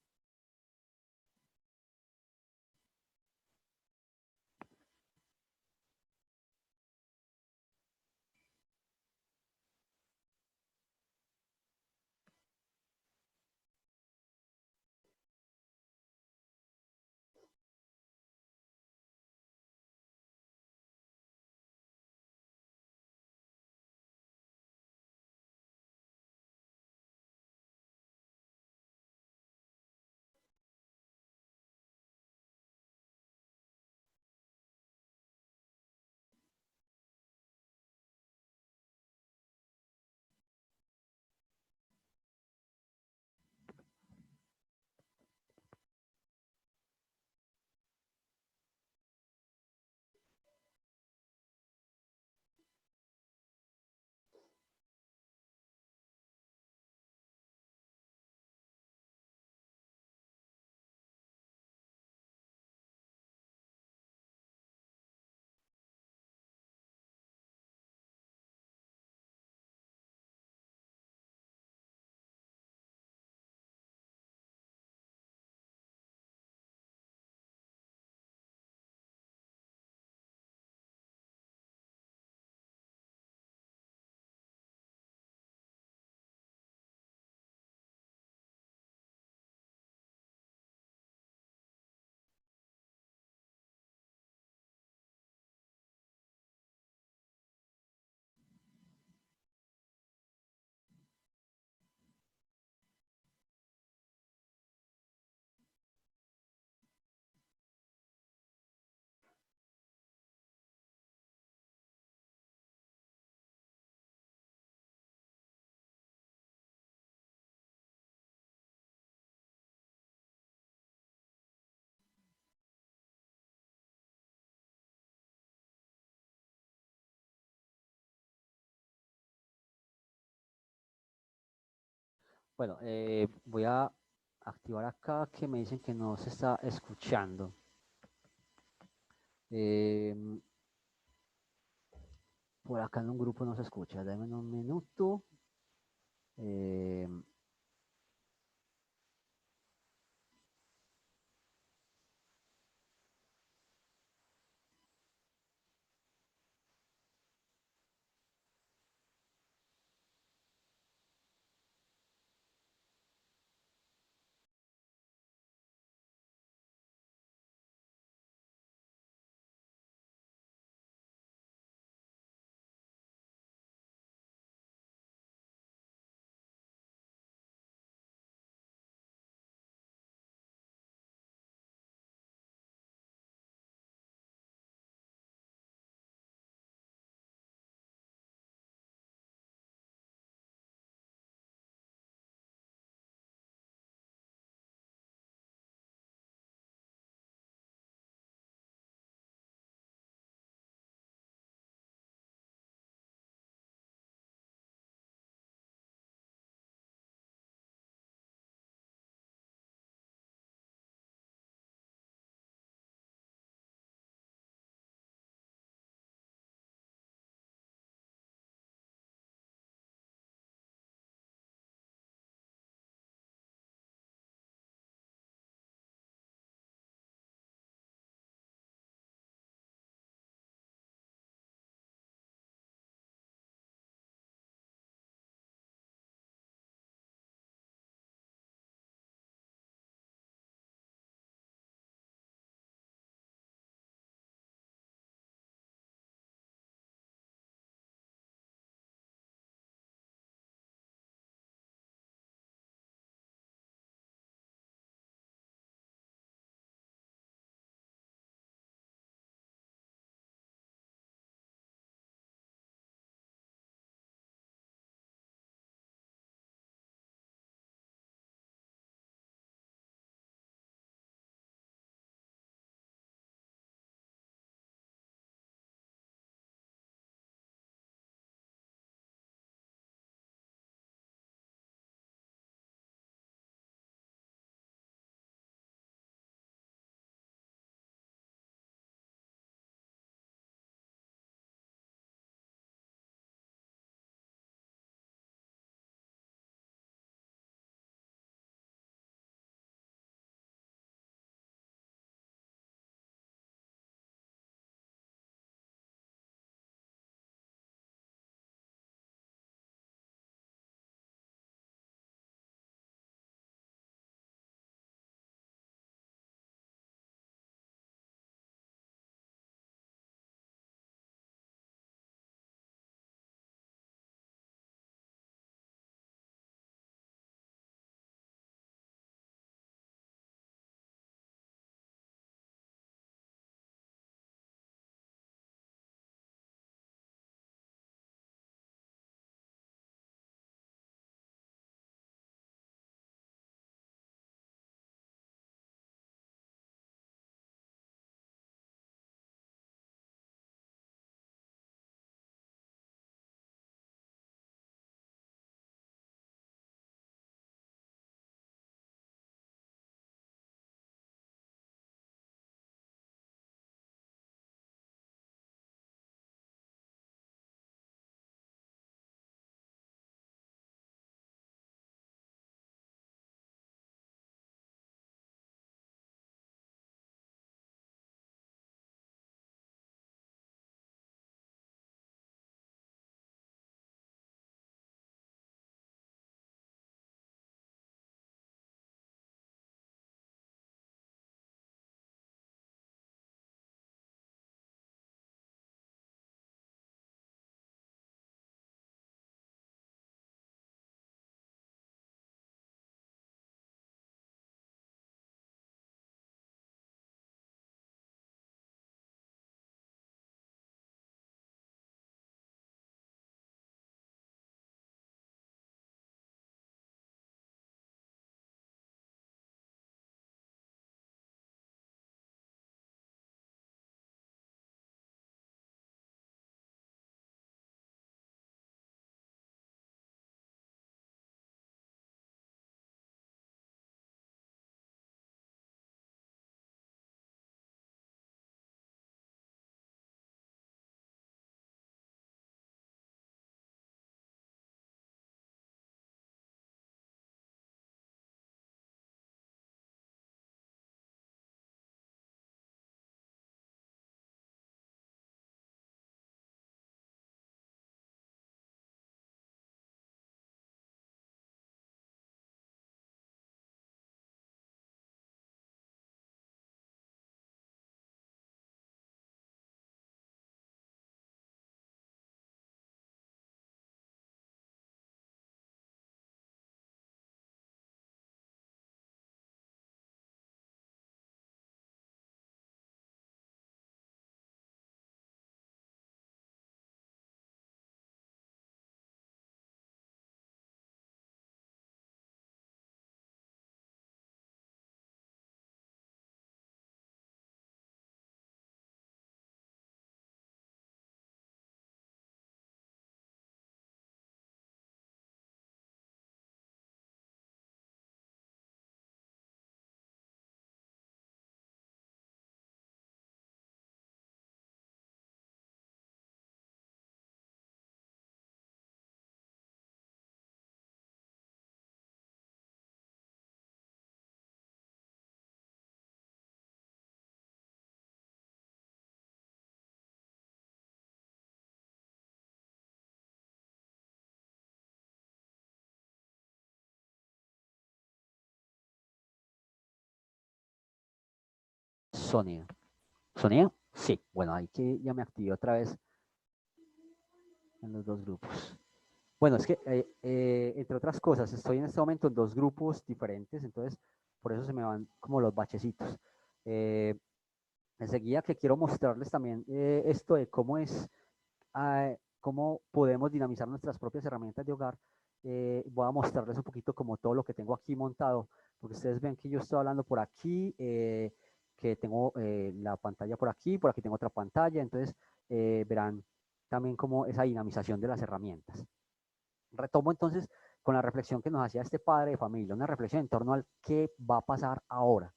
Bueno, voy a activar acá que me dicen que no se está escuchando. Eh, por acá en un grupo no se escucha. Dame un minuto. Eh, Sonido. ¿Sonido? Sí. Bueno, ahí que ya me activé otra vez en los dos grupos. Bueno, es que, entre otras cosas, estoy en este momento en dos grupos diferentes, entonces por eso se me van como los bachecitos. Enseguida que quiero mostrarles también esto de cómo es, cómo podemos dinamizar nuestras propias herramientas de hogar, voy a mostrarles un poquito como todo lo que tengo aquí montado, porque ustedes ven que yo estoy hablando por aquí, que tengo la pantalla por aquí tengo otra pantalla, entonces verán también como esa dinamización de las herramientas. Retomo entonces con la reflexión que nos hacía este padre de familia, una reflexión en torno al qué va a pasar ahora.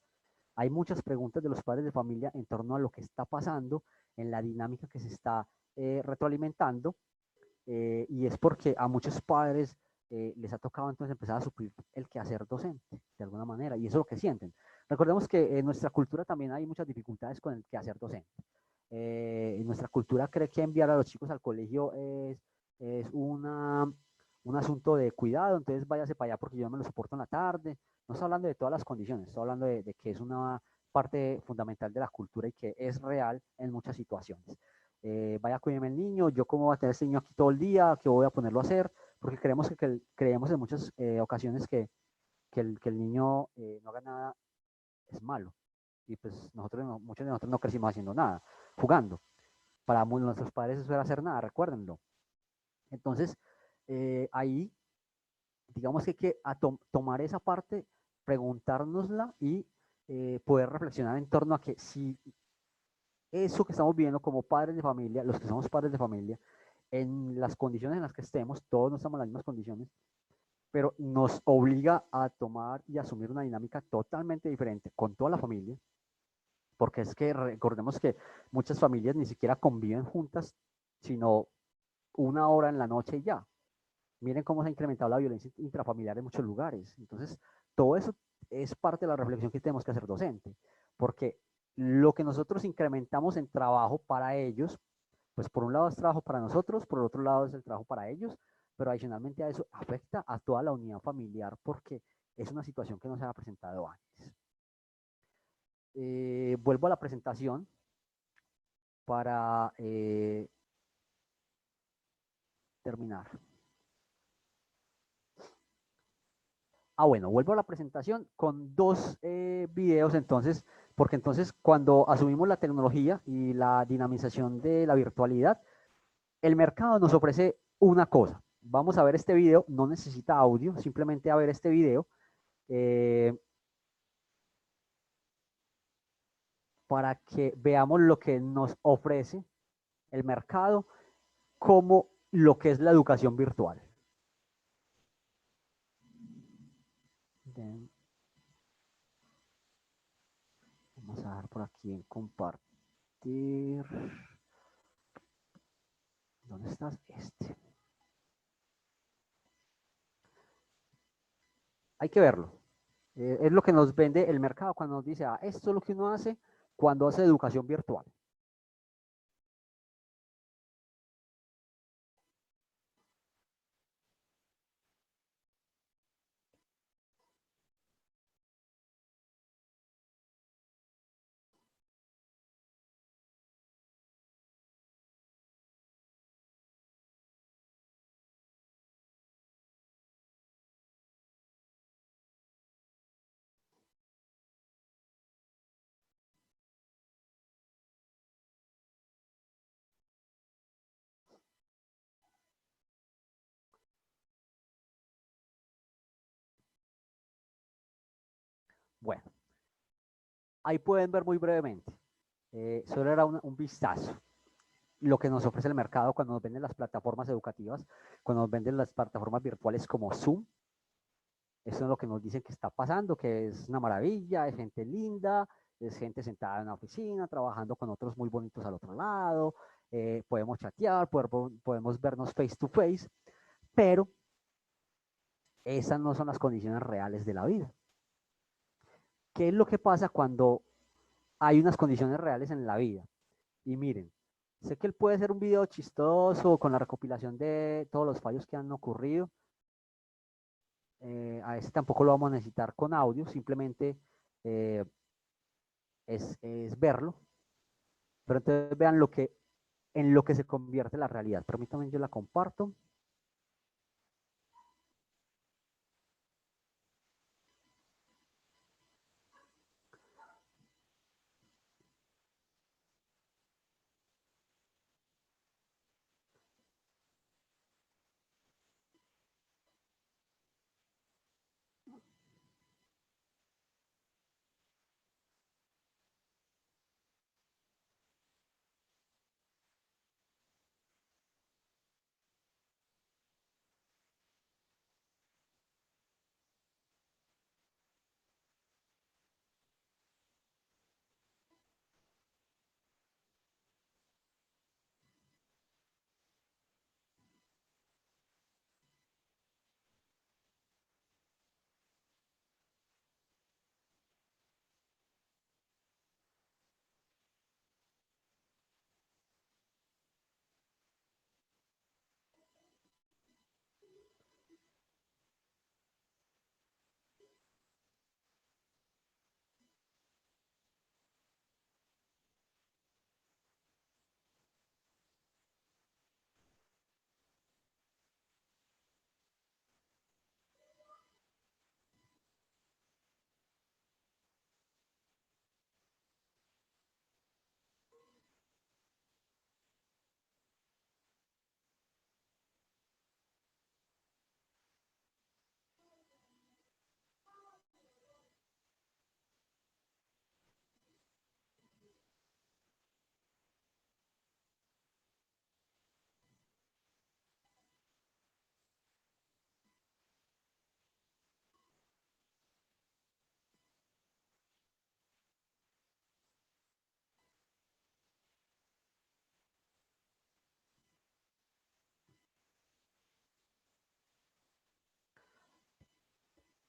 Hay muchas preguntas de los padres de familia en torno a lo que está pasando, en la dinámica que se está retroalimentando, y es porque a muchos padres les ha tocado entonces empezar a suplir el quehacer docente, de alguna manera, y eso es lo que sienten. Recordemos que en nuestra cultura también hay muchas dificultades con el quehacer docente. En nuestra cultura cree que enviar a los chicos al colegio es un asunto de cuidado, entonces váyase para allá porque yo me lo soporto en la tarde. No estoy hablando de todas las condiciones, estoy hablando de que es una parte fundamental de la cultura y que es real en muchas situaciones. Vaya, cuídeme el niño, yo cómo voy a tener este niño aquí todo el día, qué voy a ponerlo a hacer, porque creemos en muchas ocasiones que el niño no haga nada es malo. Y pues muchos de nosotros no crecimos haciendo nada, jugando. Para nuestros padres eso era hacer nada, recuérdenlo. Entonces, ahí, digamos que hay que tomar esa parte, preguntárnosla y poder reflexionar en torno a que si eso que estamos viviendo como padres de familia, los que somos padres de familia, en las condiciones en las que estemos, todos no estamos en las mismas condiciones, pero nos obliga a tomar y asumir una dinámica totalmente diferente con toda la familia, porque es que recordemos que muchas familias ni siquiera conviven juntas, sino una hora en la noche y ya. Miren cómo se ha incrementado la violencia intrafamiliar en muchos lugares. Entonces, todo eso es parte de la reflexión que tenemos que hacer docente, porque lo que nosotros incrementamos en trabajo para ellos, pues por un lado es trabajo para nosotros, por el otro lado es el trabajo para ellos, pero adicionalmente a eso afecta a toda la unidad familiar porque es una situación que no se ha presentado antes. Vuelvo a la presentación para terminar. Bueno, vuelvo a la presentación con dos videos entonces, porque entonces cuando asumimos la tecnología y la dinamización de la virtualidad, el mercado nos ofrece una cosa. Vamos a ver este video, no necesita audio, simplemente a ver este video para que veamos lo que nos ofrece el mercado como lo que es la educación virtual. Vamos a dar por aquí en compartir. ¿Dónde estás? Hay que verlo. Es lo que nos vende el mercado cuando nos dice, esto es lo que uno hace cuando hace educación virtual. Bueno, ahí pueden ver muy brevemente. Solo era un vistazo. Lo que nos ofrece el mercado cuando nos venden las plataformas educativas, cuando nos venden las plataformas virtuales como Zoom. Eso es lo que nos dicen que está pasando, que es una maravilla, es gente linda, es gente sentada en una oficina, trabajando con otros muy bonitos al otro lado, podemos chatear, podemos vernos face to face, pero esas no son las condiciones reales de la vida. ¿Qué es lo que pasa cuando hay unas condiciones reales en la vida? Y miren, sé que él puede ser un video chistoso con la recopilación de todos los fallos que han ocurrido. A este tampoco lo vamos a necesitar con audio, simplemente es verlo, pero entonces vean en lo que se convierte la realidad. Permítanme, yo la comparto.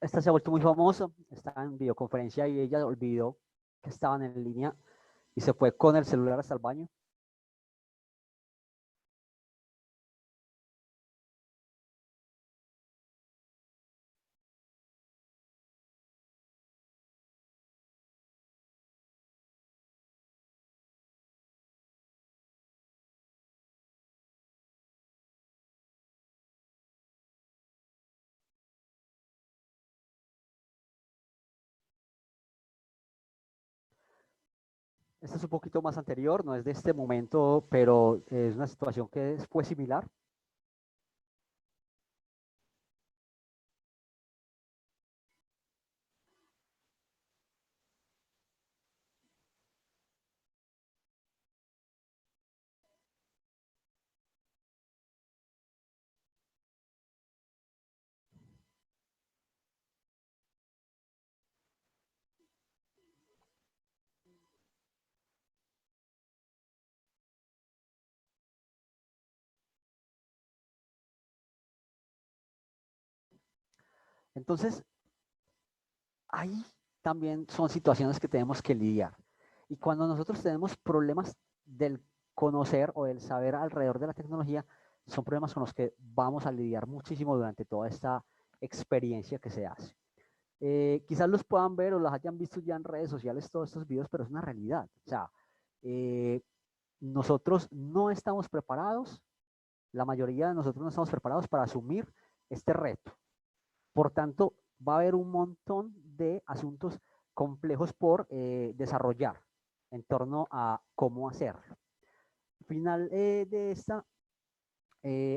Esta se ha vuelto muy famosa, está en videoconferencia y ella olvidó que estaban en línea y se fue con el celular hasta el baño. Esta es un poquito más anterior, no es de este momento, pero es una situación que fue similar. Entonces, ahí también son situaciones que tenemos que lidiar. Y cuando nosotros tenemos problemas del conocer o del saber alrededor de la tecnología, son problemas con los que vamos a lidiar muchísimo durante toda esta experiencia que se hace. Quizás los puedan ver o los hayan visto ya en redes sociales todos estos videos, pero es una realidad. O sea, eh, nosotros no estamos preparados, la mayoría de nosotros no estamos preparados para asumir este reto. Por tanto, va a haber un montón de asuntos complejos por desarrollar en torno a cómo hacerlo. Al final de esta,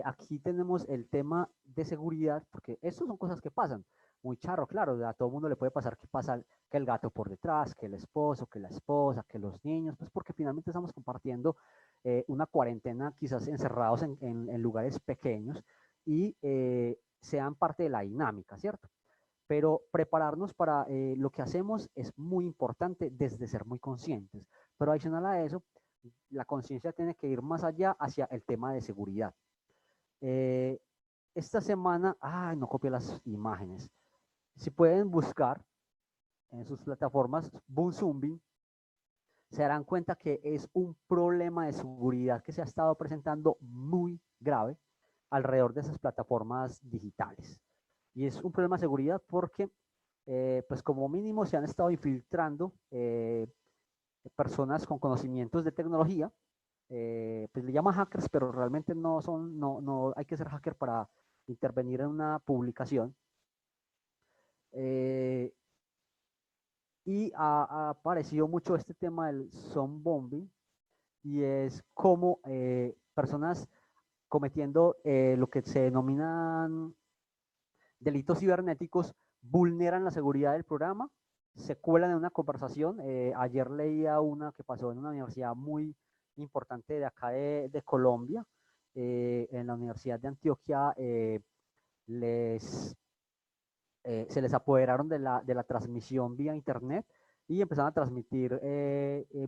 aquí tenemos el tema de seguridad, porque estas son cosas que pasan. Muy charro, claro, a todo mundo le puede pasar que pasa que el gato por detrás, que el esposo, que la esposa, que los niños, pues porque finalmente estamos compartiendo una cuarentena quizás encerrados en lugares pequeños y sean parte de la dinámica, ¿cierto? Pero prepararnos para lo que hacemos es muy importante desde ser muy conscientes. Pero adicional a eso, la conciencia tiene que ir más allá hacia el tema de seguridad. Eh, esta semana, no copié las imágenes. Si pueden buscar en sus plataformas Zombie, se darán cuenta que es un problema de seguridad que se ha estado presentando muy grave alrededor de esas plataformas digitales. Y es un problema de seguridad porque, pues como mínimo, se han estado infiltrando personas con conocimientos de tecnología, pues le llaman hackers, pero realmente no hay que ser hacker para intervenir en una publicación. Y ha aparecido mucho este tema del zone bombing, y es como personas cometiendo lo que se denominan delitos cibernéticos vulneran la seguridad del programa, se cuelan en una conversación. Ayer leía una que pasó en una universidad muy importante de acá de Colombia, en la Universidad de Antioquia. Les, Se les apoderaron de la transmisión vía internet y empezaron a transmitir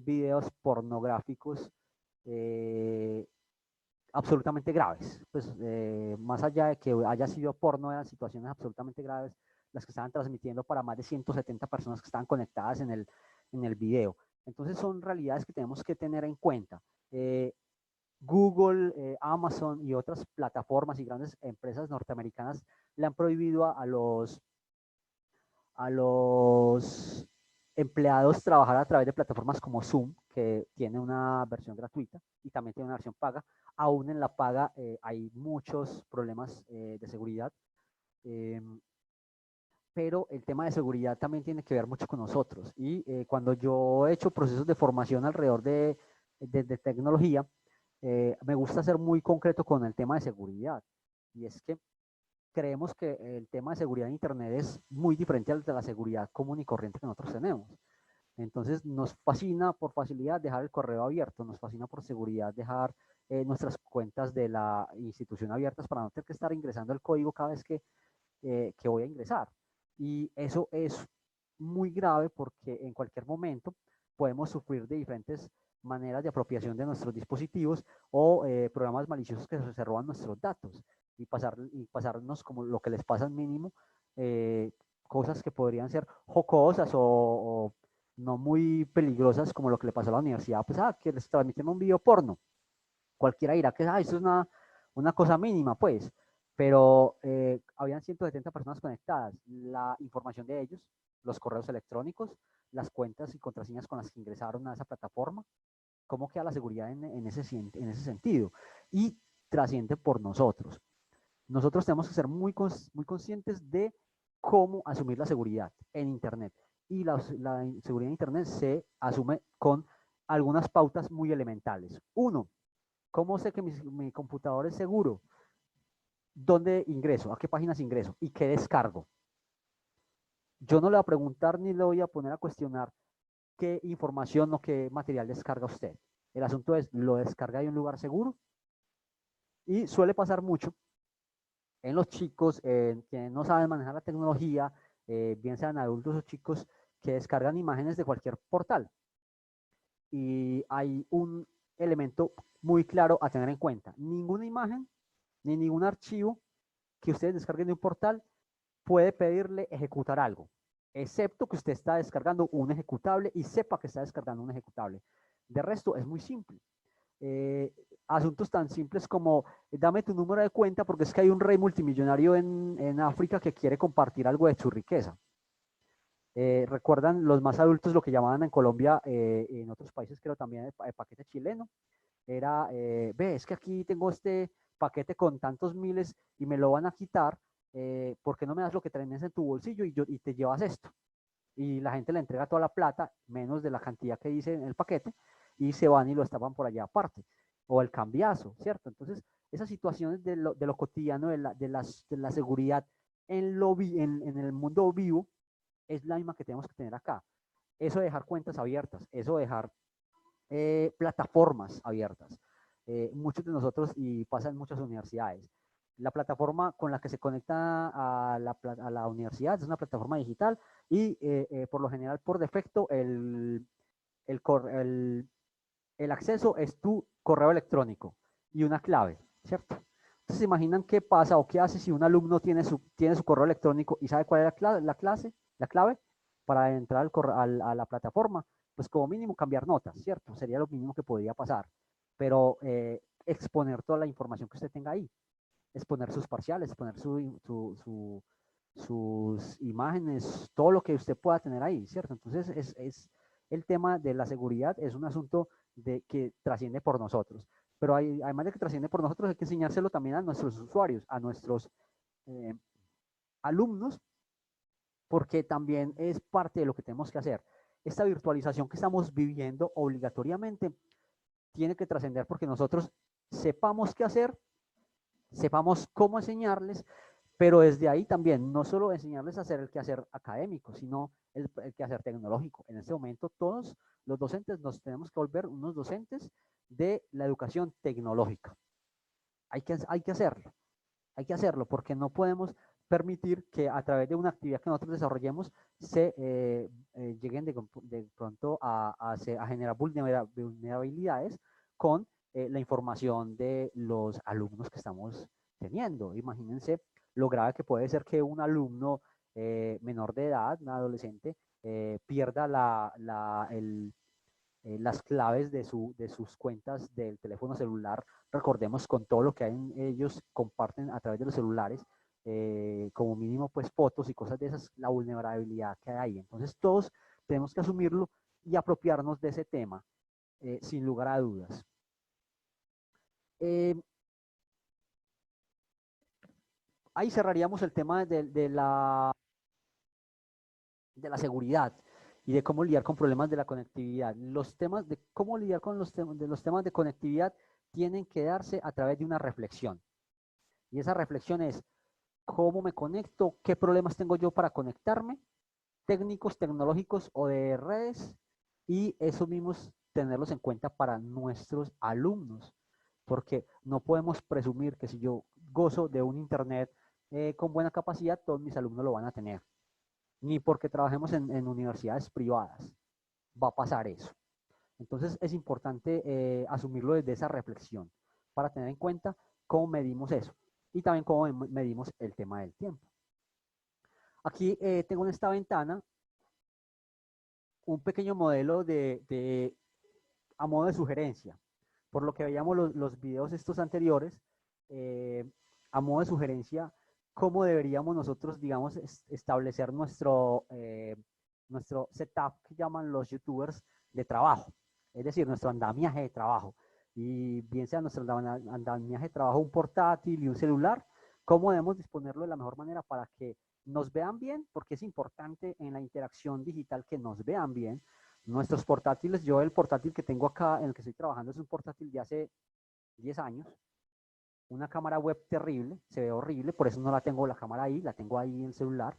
videos pornográficos absolutamente graves. Pues más allá de que haya sido porno, eran situaciones absolutamente graves las que estaban transmitiendo para más de 170 personas que estaban conectadas en el video. Entonces son realidades que tenemos que tener en cuenta. Google, Amazon y otras plataformas y grandes empresas norteamericanas le han prohibido a los empleados trabajar a través de plataformas como Zoom, que tiene una versión gratuita y también tiene una versión paga. Aún en la paga hay muchos problemas de seguridad, pero el tema de seguridad también tiene que ver mucho con nosotros. Y cuando yo he hecho procesos de formación alrededor de tecnología, me gusta ser muy concreto con el tema de seguridad. Y es que creemos que el tema de seguridad en Internet es muy diferente al de la seguridad común y corriente que nosotros tenemos. Entonces nos fascina por facilidad dejar el correo abierto, nos fascina por seguridad dejar nuestras cuentas de la institución abiertas para no tener que estar ingresando el código cada vez que voy a ingresar. Y eso es muy grave porque en cualquier momento podemos sufrir de diferentes maneras de apropiación de nuestros dispositivos o programas maliciosos que se roban nuestros datos y pasarnos como lo que les pasa al mínimo, cosas que podrían ser jocosas o no muy peligrosas, como lo que le pasó a la universidad, pues que les transmiten un video porno. Cualquiera dirá que eso es una cosa mínima, pues, pero habían 170 personas conectadas. La información de ellos, los correos electrónicos, las cuentas y contraseñas con las que ingresaron a esa plataforma, cómo queda la seguridad en ese sentido. Y trasciende por nosotros. Nosotros tenemos que ser muy conscientes de cómo asumir la seguridad en Internet. Y la seguridad en Internet se asume con algunas pautas muy elementales. Uno, ¿cómo sé que mi computador es seguro? ¿Dónde ingreso? ¿A qué páginas ingreso? ¿Y qué descargo? Yo no le voy a preguntar ni le voy a poner a cuestionar qué información o qué material descarga usted. El asunto es, ¿lo descarga de un lugar seguro? Y suele pasar mucho en los chicos que no saben manejar la tecnología, bien sean adultos o chicos, que descargan imágenes de cualquier portal. Y hay un elemento muy claro a tener en cuenta. Ninguna imagen ni ningún archivo que ustedes descarguen de un portal puede pedirle ejecutar algo, excepto que usted está descargando un ejecutable y sepa que está descargando un ejecutable. De resto, es muy simple. Eh, Asuntos tan simples como dame tu número de cuenta porque es que hay un rey multimillonario en África que quiere compartir algo de su riqueza. ¿Recuerdan los más adultos lo que llamaban en Colombia, en otros países creo también el paquete chileno? Era, ve, es que aquí tengo este paquete con tantos miles y me lo van a quitar, ¿por qué no me das lo que tenés en tu bolsillo y te llevas esto? Y la gente le entrega toda la plata, menos de la cantidad que dice en el paquete, y se van y lo estaban por allá aparte. O el cambiazo, ¿cierto? Entonces, esas situaciones de lo cotidiano, de la seguridad en el mundo vivo, es la misma que tenemos que tener acá. Eso de dejar cuentas abiertas, eso de dejar plataformas abiertas. Muchos de nosotros, y pasa en muchas universidades, la plataforma con la que se conecta a la universidad es una plataforma digital y por lo general, por defecto, el, el, el acceso es tu correo electrónico y una clave, ¿cierto? Entonces, ¿se imaginan qué pasa o qué hace si un alumno tiene su correo electrónico y sabe cuál es la clave para entrar a la plataforma? Pues como mínimo cambiar notas, ¿cierto? Sería lo mínimo que podría pasar. Pero exponer toda la información que usted tenga ahí, exponer sus parciales, exponer sus imágenes, todo lo que usted pueda tener ahí, ¿cierto? Entonces el tema de la seguridad es un asunto que trasciende por nosotros. Pero además de que trasciende por nosotros, hay que enseñárselo también a nuestros usuarios, a nuestros alumnos, porque también es parte de lo que tenemos que hacer. Esta virtualización que estamos viviendo obligatoriamente tiene que trascender porque nosotros sepamos qué hacer, sepamos cómo enseñarles, pero desde ahí también, no solo enseñarles a hacer el quehacer académico, sino el quehacer tecnológico. En este momento todos los docentes nos tenemos que volver unos docentes de la educación tecnológica. Hay que hacerlo porque no podemos permitir que a través de una actividad que nosotros desarrollemos se lleguen de pronto a generar vulnerabilidades con la información de los alumnos que estamos teniendo. Imagínense lo grave que puede ser que un alumno menor de edad, un adolescente, pierda las claves de sus cuentas del teléfono celular. Recordemos con todo lo que ellos comparten a través de los celulares, como mínimo pues fotos y cosas de esas, la vulnerabilidad que hay ahí. Entonces todos tenemos que asumirlo y apropiarnos de ese tema, sin lugar a dudas. Ahí cerraríamos el tema de la seguridad y de cómo lidiar con problemas de la conectividad. Los temas de cómo lidiar con los temas de conectividad tienen que darse a través de una reflexión. Y esa reflexión es cómo me conecto, qué problemas tengo yo para conectarme, técnicos, tecnológicos o de redes, y eso mismos tenerlos en cuenta para nuestros alumnos, porque no podemos presumir que si yo gozo de un internet con buena capacidad, todos mis alumnos lo van a tener, ni porque trabajemos en universidades privadas va a pasar eso. Entonces es importante asumirlo desde esa reflexión para tener en cuenta cómo medimos eso y también cómo medimos el tema del tiempo. Aquí tengo en esta ventana un pequeño modelo a modo de sugerencia. Por lo que veíamos los videos estos anteriores, a modo de sugerencia, cómo deberíamos nosotros, digamos, establecer nuestro setup que llaman los youtubers de trabajo, es decir, nuestro andamiaje de trabajo. Y bien sea nuestro andamiaje de trabajo, un portátil y un celular, cómo debemos disponerlo de la mejor manera para que nos vean bien, porque es importante en la interacción digital que nos vean bien. Nuestros portátiles, yo el portátil que tengo acá, en el que estoy trabajando, es un portátil de hace 10 años, una cámara web terrible, se ve horrible, por eso no la tengo la cámara ahí, la tengo ahí en el celular.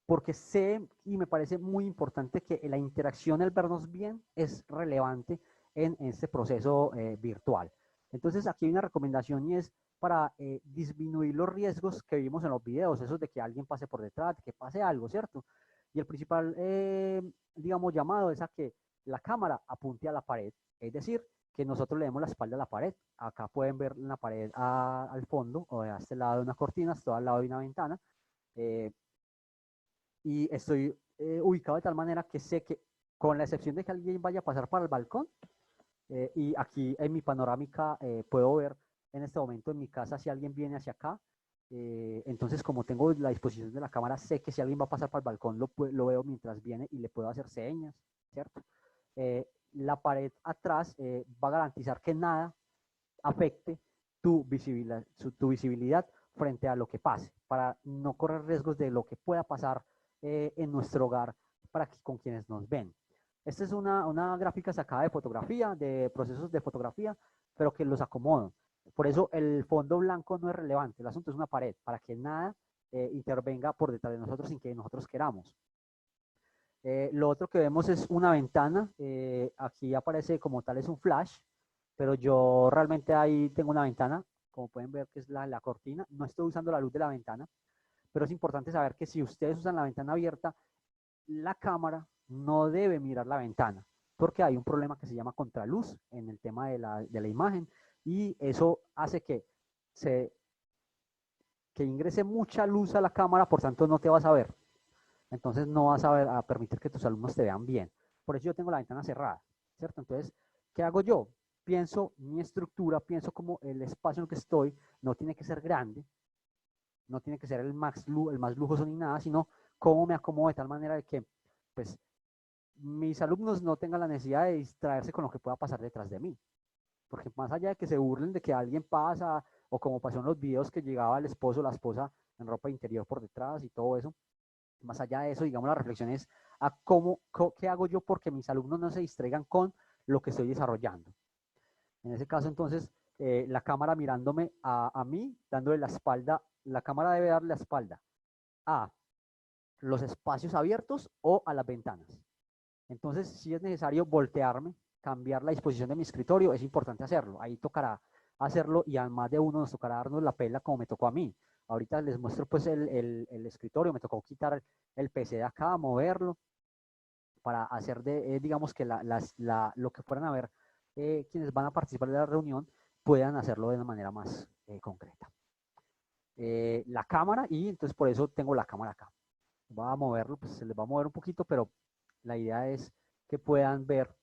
Porque sé y me parece muy importante que la interacción, el vernos bien, es relevante en este proceso virtual. Entonces aquí hay una recomendación y es para disminuir los riesgos que vimos en los videos, esos de que alguien pase por detrás, que pase algo, ¿cierto? Y el principal, digamos, llamado es a que la cámara apunte a la pared, es decir, que nosotros le demos la espalda a la pared. Acá pueden ver la pared al fondo, o a este lado de una cortina, esto al lado de una ventana, y estoy ubicado de tal manera que sé que, con la excepción de que alguien vaya a pasar para el balcón, y aquí en mi panorámica puedo ver en este momento en mi casa si alguien viene hacia acá, entonces como tengo la disposición de la cámara, sé que si alguien va a pasar para el balcón lo veo mientras viene y le puedo hacer señas, ¿cierto? La pared atrás va a garantizar que nada afecte tu visibilidad frente a lo que pase, para no correr riesgos de lo que pueda pasar en nuestro hogar con quienes nos ven. Esta es una gráfica sacada de fotografía, de procesos de fotografía, pero que los acomodo. Por eso el fondo blanco no es relevante, el asunto es una pared, para que nada intervenga por detrás de nosotros sin que nosotros queramos. Lo otro que vemos es una ventana, aquí aparece como tal es un flash, pero yo realmente ahí tengo una ventana, como pueden ver que es la cortina, no estoy usando la luz de la ventana, pero es importante saber que si ustedes usan la ventana abierta, la cámara no debe mirar la ventana, porque hay un problema que se llama contraluz en el tema de la imagen, y eso hace que ingrese mucha luz a la cámara, por tanto no te vas a ver. Entonces no vas a permitir que tus alumnos te vean bien. Por eso yo tengo la ventana cerrada, ¿cierto? Entonces, ¿qué hago yo? Pienso mi estructura, pienso como el espacio en el que estoy no tiene que ser grande, no tiene que ser el más lujoso ni nada, sino cómo me acomodo de tal manera de que, pues, mis alumnos no tengan la necesidad de distraerse con lo que pueda pasar detrás de mí. Porque más allá de que se burlen de que alguien pasa, o como pasó en los videos que llegaba el esposo o la esposa en ropa interior por detrás y todo eso, más allá de eso, digamos, la reflexión es a qué hago yo porque mis alumnos no se distraigan con lo que estoy desarrollando. En ese caso, entonces, la cámara mirándome a mí, dándole la espalda, la cámara debe darle la espalda a los espacios abiertos o a las ventanas. Entonces, si es necesario voltearme, cambiar la disposición de mi escritorio, es importante hacerlo. Ahí tocará hacerlo y a más de uno nos tocará darnos la pela como me tocó a mí. Ahorita les muestro pues el escritorio, me tocó quitar el PC de acá, moverlo, para hacer de, digamos que lo que fueran a ver quienes van a participar de la reunión puedan hacerlo de una manera más concreta. La cámara, y entonces por eso tengo la cámara acá. Voy a moverlo, pues se les va a mover un poquito, pero la idea es que puedan ver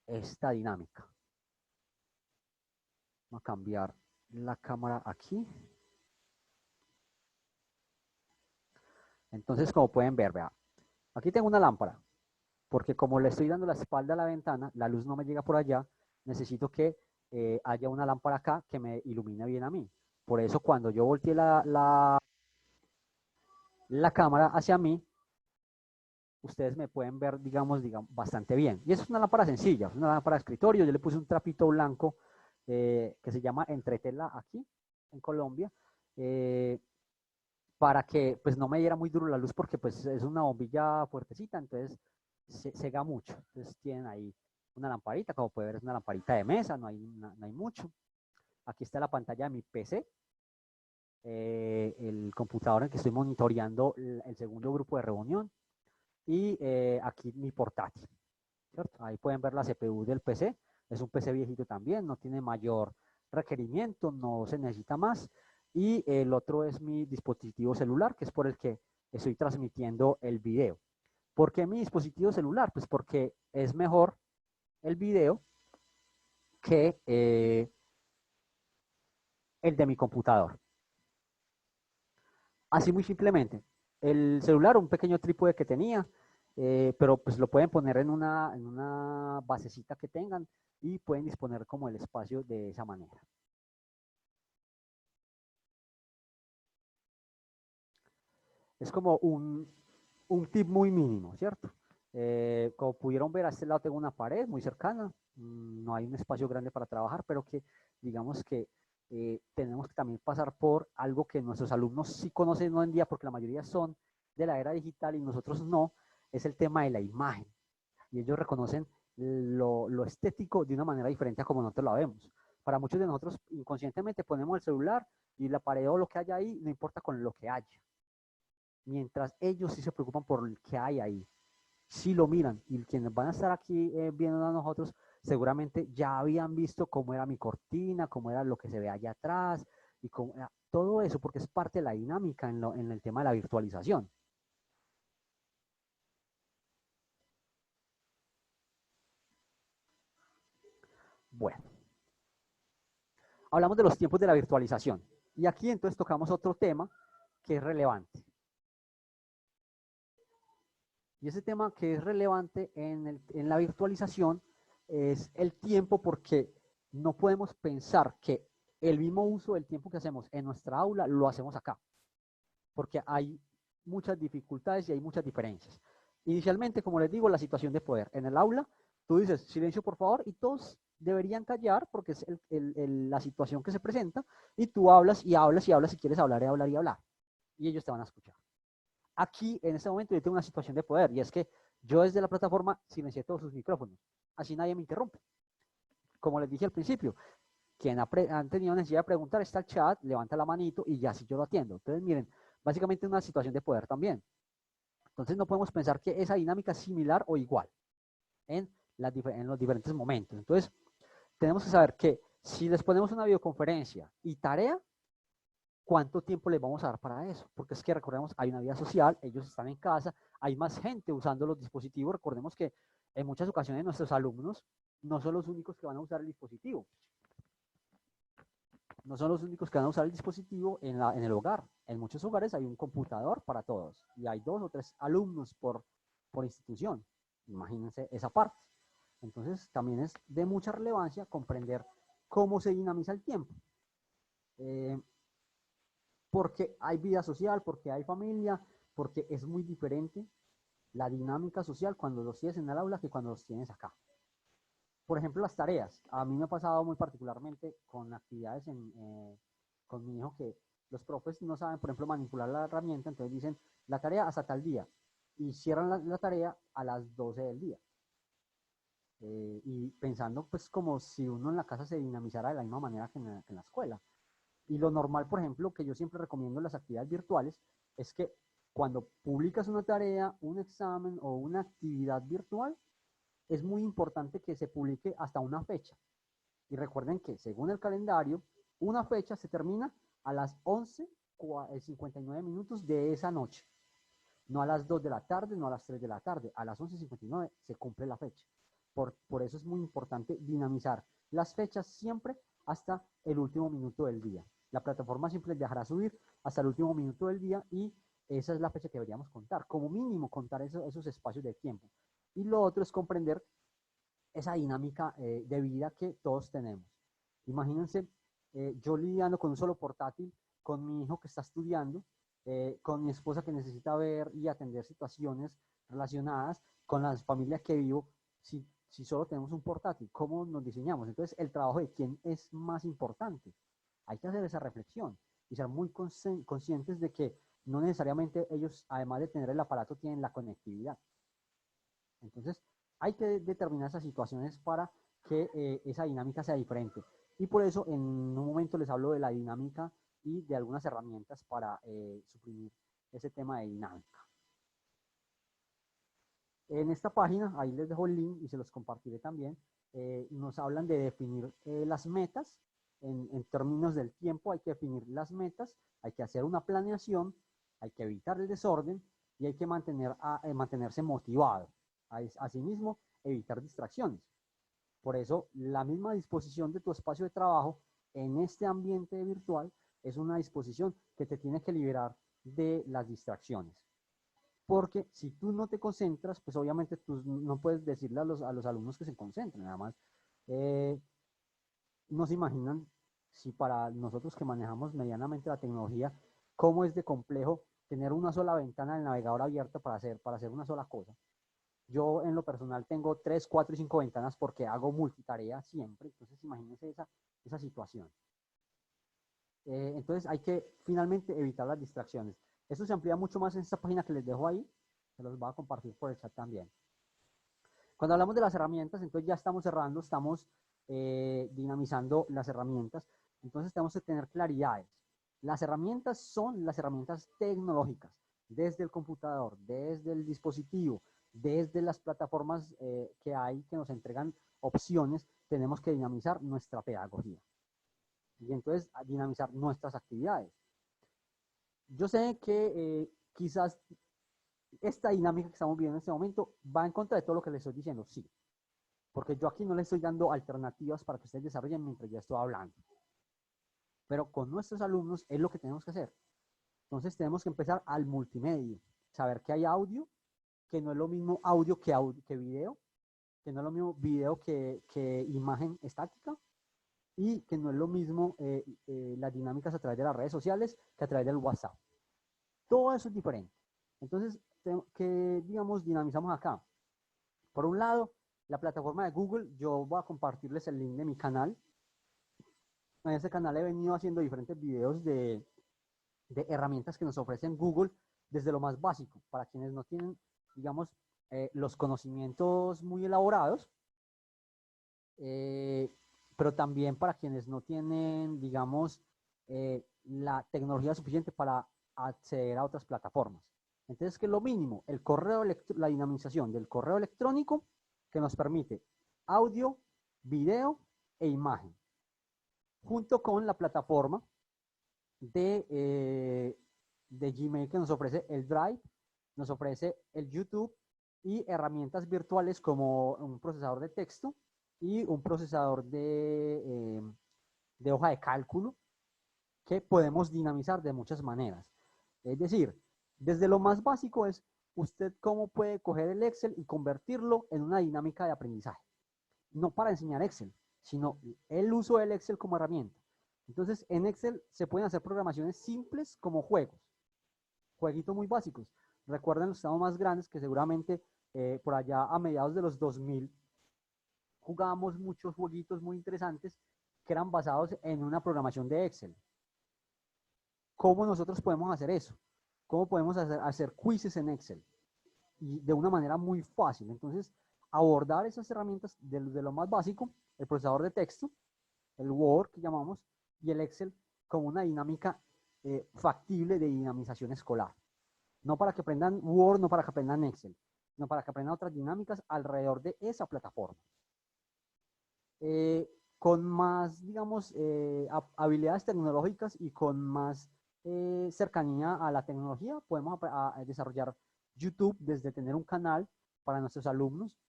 esta dinámica. Vamos a cambiar la cámara aquí. Entonces, como pueden ver, vea, aquí tengo una lámpara, porque como le estoy dando la espalda a la ventana, la luz no me llega por allá, necesito que haya una lámpara acá que me ilumine bien a mí. Por eso cuando yo volteé la cámara hacia mí, ustedes me pueden ver, digamos, bastante bien. Y eso es una lámpara sencilla, es una lámpara de escritorio. Yo le puse un trapito blanco que se llama entretela aquí, en Colombia, para que pues no me diera muy duro la luz porque pues es una bombilla fuertecita, entonces se cega mucho. Entonces tienen ahí una lamparita, como pueden ver es una lamparita de mesa, no hay mucho. Aquí está la pantalla de mi PC, el computador en el que estoy monitoreando el segundo grupo de reunión y aquí mi portátil, ¿cierto? Ahí pueden ver la CPU del PC, es un PC viejito también, no tiene mayor requerimiento, no se necesita más. Y el otro es mi dispositivo celular, que es por el que estoy transmitiendo el video. ¿Por qué mi dispositivo celular? Pues porque es mejor el video que el de mi computador. Así muy simplemente. El celular, un pequeño trípode que tenía, pero pues lo pueden poner en una basecita que tengan y pueden disponer como el espacio de esa manera. Es como un tip muy mínimo, ¿cierto? Como pudieron ver, a este lado tengo una pared muy cercana, no hay un espacio grande para trabajar, pero que digamos que tenemos que también pasar por algo que nuestros alumnos sí conocen hoy en día, porque la mayoría son de la era digital y nosotros no, es el tema de la imagen. Y ellos reconocen lo estético de una manera diferente a como nosotros la vemos. Para muchos de nosotros inconscientemente ponemos el celular y la pared o lo que haya ahí, no importa con lo que haya. Mientras ellos sí se preocupan por el que hay ahí, sí lo miran. Y quienes van a estar aquí viendo a nosotros, seguramente ya habían visto cómo era mi cortina, cómo era lo que se ve allá atrás, y cómo era todo eso, porque es parte de la dinámica en el tema de la virtualización. Bueno, hablamos de los tiempos de la virtualización. Y aquí entonces tocamos otro tema que es relevante. Y ese tema que es relevante en la virtualización es el tiempo, porque no podemos pensar que el mismo uso del tiempo que hacemos en nuestra aula lo hacemos acá, porque hay muchas dificultades y hay muchas diferencias. Inicialmente, como les digo, la situación de poder. En el aula, tú dices silencio por favor y todos deberían callar porque es la situación que se presenta, y tú hablas y hablas y hablas y quieres hablar y hablar y hablar, y ellos te van a escuchar. Aquí, en este momento, yo tengo una situación de poder, y es que yo desde la plataforma silencié todos sus micrófonos, así nadie me interrumpe. Como les dije al principio, quien han tenido necesidad de preguntar está el chat, levanta la manito y ya si yo lo atiendo. Entonces, miren, básicamente es una situación de poder también. Entonces, no podemos pensar que esa dinámica es similar o igual en los diferentes momentos. Entonces, tenemos que saber que si les ponemos una videoconferencia y tarea, ¿cuánto tiempo les vamos a dar para eso? Porque es que recordemos, hay una vida social, ellos están en casa, hay más gente usando los dispositivos. Recordemos que en muchas ocasiones nuestros alumnos no son los únicos que van a usar el dispositivo. No son los únicos que van a usar el dispositivo en el hogar. En muchos hogares hay un computador para todos y hay 2 o 3 alumnos por institución. Imagínense esa parte. Entonces, también es de mucha relevancia comprender cómo se dinamiza el tiempo. Porque hay vida social, porque hay familia, porque es muy diferente la dinámica social cuando los tienes en el aula que cuando los tienes acá. Por ejemplo, las tareas. A mí me ha pasado muy particularmente con actividades con mi hijo que los profes no saben, por ejemplo, manipular la herramienta, entonces dicen la tarea hasta tal día y cierran la tarea a las 12 del día. Y pensando pues como si uno en la casa se dinamizara de la misma manera que en la escuela. Y lo normal, por ejemplo, que yo siempre recomiendo en las actividades virtuales, es que cuando publicas una tarea, un examen o una actividad virtual, es muy importante que se publique hasta una fecha. Y recuerden que según el calendario, una fecha se termina a las 11:59 minutos de esa noche. No a las 2 de la tarde, no a las 3 de la tarde. A las 11:59 se cumple la fecha. Por eso es muy importante dinamizar las fechas siempre hasta el último minuto del día. La plataforma siempre dejará subir hasta el último minuto del día y esa es la fecha que deberíamos contar. Como mínimo contar esos espacios de tiempo. Y lo otro es comprender esa dinámica de vida que todos tenemos. Imagínense yo lidiando con un solo portátil, con mi hijo que está estudiando, con mi esposa que necesita ver y atender situaciones relacionadas con las familias que vivo, si solo tenemos un portátil, ¿cómo nos diseñamos? Entonces, el trabajo de quién es más importante. Hay que hacer esa reflexión y ser muy conscientes de que no necesariamente ellos, además de tener el aparato, tienen la conectividad. Entonces, hay que determinar esas situaciones para que esa dinámica sea diferente. Y por eso en un momento les hablo de la dinámica y de algunas herramientas para suprimir ese tema de dinámica. En esta página, ahí les dejo el link y se los compartiré también, nos hablan de definir las metas. En términos del tiempo hay que definir las metas, hay que hacer una planeación, hay que evitar el desorden y hay que mantenerse motivado. Asimismo, evitar distracciones. Por eso, la misma disposición de tu espacio de trabajo en este ambiente virtual es una disposición que te tiene que liberar de las distracciones. Porque si tú no te concentras, pues obviamente tú no puedes decirle a los alumnos que se concentren. Nada más, no se imaginan si para nosotros que manejamos medianamente la tecnología, cómo es de complejo tener una sola ventana del navegador abierta para hacer una sola cosa. Yo en lo personal tengo 3, 4 y 5 ventanas porque hago multitarea siempre, entonces imagínense esa situación. Entonces hay que finalmente evitar las distracciones. Eso se amplía mucho más en esta página que les dejo ahí, se los voy a compartir por el chat también. Cuando hablamos de las herramientas, entonces ya estamos cerrando, estamos dinamizando las herramientas, entonces tenemos que tener claridades. Las herramientas son las herramientas tecnológicas, desde el computador, desde el dispositivo, desde las plataformas que hay que nos entregan opciones, tenemos que dinamizar nuestra pedagogía. Y entonces dinamizar nuestras actividades. Yo sé que quizás esta dinámica que estamos viendo en este momento va en contra de todo lo que les estoy diciendo, sí. Porque yo aquí no les estoy dando alternativas para que ustedes desarrollen mientras yo estoy hablando. Pero con nuestros alumnos es lo que tenemos que hacer. Entonces tenemos que empezar al multimedia. Saber que hay audio, que no es lo mismo audio que video, que no es lo mismo video que imagen estática, y que no es lo mismo las dinámicas a través de las redes sociales que a través del WhatsApp. Todo eso es diferente. Entonces, ¿qué, digamos, dinamizamos acá? Por un lado, la plataforma de Google, yo voy a compartirles el link de mi canal. En este canal he venido haciendo diferentes videos de herramientas que nos ofrecen Google, desde lo más básico, para quienes no tienen, digamos, los conocimientos muy elaborados, pero también para quienes no tienen, digamos, la tecnología suficiente para acceder a otras plataformas. Entonces, ¿qué es lo mínimo? El correo la dinamización del correo electrónico que nos permite audio, video e imagen, junto con la plataforma de Gmail que nos ofrece el Drive, nos ofrece el YouTube y herramientas virtuales como un procesador de texto y un procesador de hoja de cálculo que podemos dinamizar de muchas maneras. Es decir, desde lo más básico es usted cómo puede coger el Excel y convertirlo en una dinámica de aprendizaje. No para enseñar Excel, sino el uso del Excel como herramienta. Entonces, en Excel se pueden hacer programaciones simples como juegos, jueguitos muy básicos. Recuerden los estados más grandes que seguramente por allá a mediados de los 2000 jugábamos muchos jueguitos muy interesantes que eran basados en una programación de Excel. ¿Cómo nosotros podemos hacer eso? ¿Cómo podemos hacer quizzes en Excel? Y de una manera muy fácil. Entonces, abordar esas herramientas de lo más básico, el procesador de texto, el Word que llamamos, y el Excel como una dinámica factible de dinamización escolar. No para que aprendan Word, no para que aprendan Excel, sino para que aprendan otras dinámicas alrededor de esa plataforma. Con más, digamos, habilidades tecnológicas y con más cercanía a la tecnología, podemos desarrollar YouTube desde tener un canal para nuestros alumnos,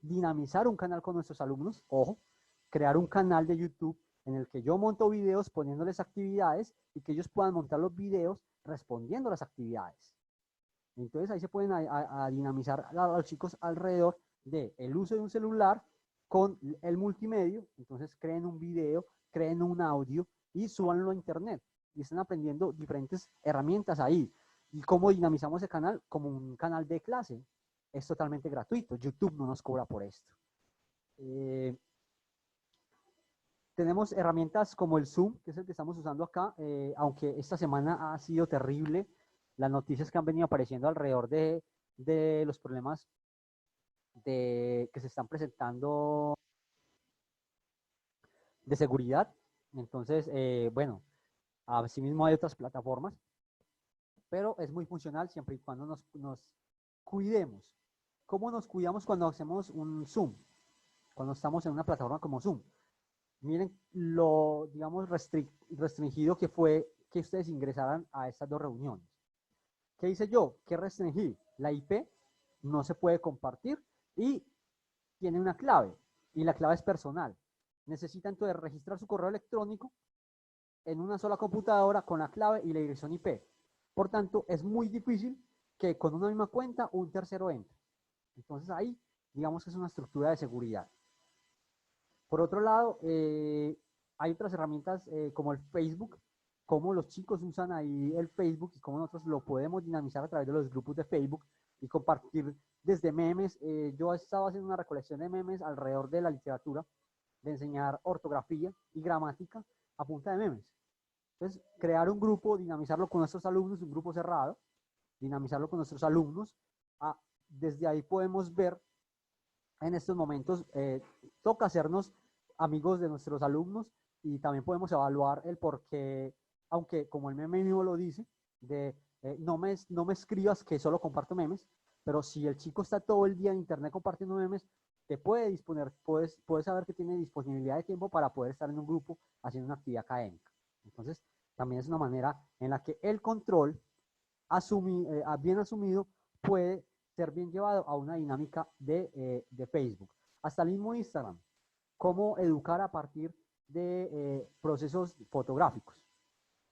dinamizar un canal con nuestros alumnos, ojo, crear un canal de YouTube en el que yo monto videos poniéndoles actividades y que ellos puedan montar los videos respondiendo a las actividades. Entonces ahí se pueden dinamizar a los chicos alrededor del uso de un celular con el multimedio. Entonces creen un video, creen un audio y súbanlo a internet. Y están aprendiendo diferentes herramientas ahí. ¿Y cómo dinamizamos el canal? Como un canal de clase. Es totalmente gratuito. YouTube no nos cobra por esto. Tenemos herramientas como el Zoom, que es el que estamos usando acá, aunque esta semana ha sido terrible las noticias que han venido apareciendo alrededor de los problemas que se están presentando de seguridad. Entonces, bueno, asimismo hay otras plataformas, pero es muy funcional siempre y cuando nos cuidemos. ¿Cómo nos cuidamos cuando hacemos un Zoom? Cuando estamos en una plataforma como Zoom. Miren lo, digamos, restringido que fue que ustedes ingresaran a estas dos reuniones. ¿Qué hice yo? ¿Qué restringí? La IP no se puede compartir y tiene una clave, y la clave es personal. Necesita entonces registrar su correo electrónico en una sola computadora con la clave y la dirección IP. Por tanto, es muy difícil que con una misma cuenta un tercero entre. Entonces ahí, digamos que es una estructura de seguridad. Por otro lado, hay otras herramientas como el Facebook, cómo los chicos usan ahí el Facebook y cómo nosotros lo podemos dinamizar a través de los grupos de Facebook y compartir desde memes. Yo he estado haciendo una recolección de memes alrededor de la literatura, de enseñar ortografía y gramática a punta de memes. Entonces, crear un grupo, dinamizarlo con nuestros alumnos, un grupo cerrado, dinamizarlo con nuestros alumnos. Desde ahí podemos ver en estos momentos, toca hacernos amigos de nuestros alumnos y también podemos evaluar el por qué, aunque como el meme mismo lo dice, de no me escribas que solo comparto memes, pero si el chico está todo el día en internet compartiendo memes, te puede disponer, puedes saber que tiene disponibilidad de tiempo para poder estar en un grupo haciendo una actividad académica. Entonces, también es una manera en la que el control bien asumido puede ser bien llevado a una dinámica de Facebook. Hasta el mismo Instagram. Cómo educar a partir de procesos fotográficos.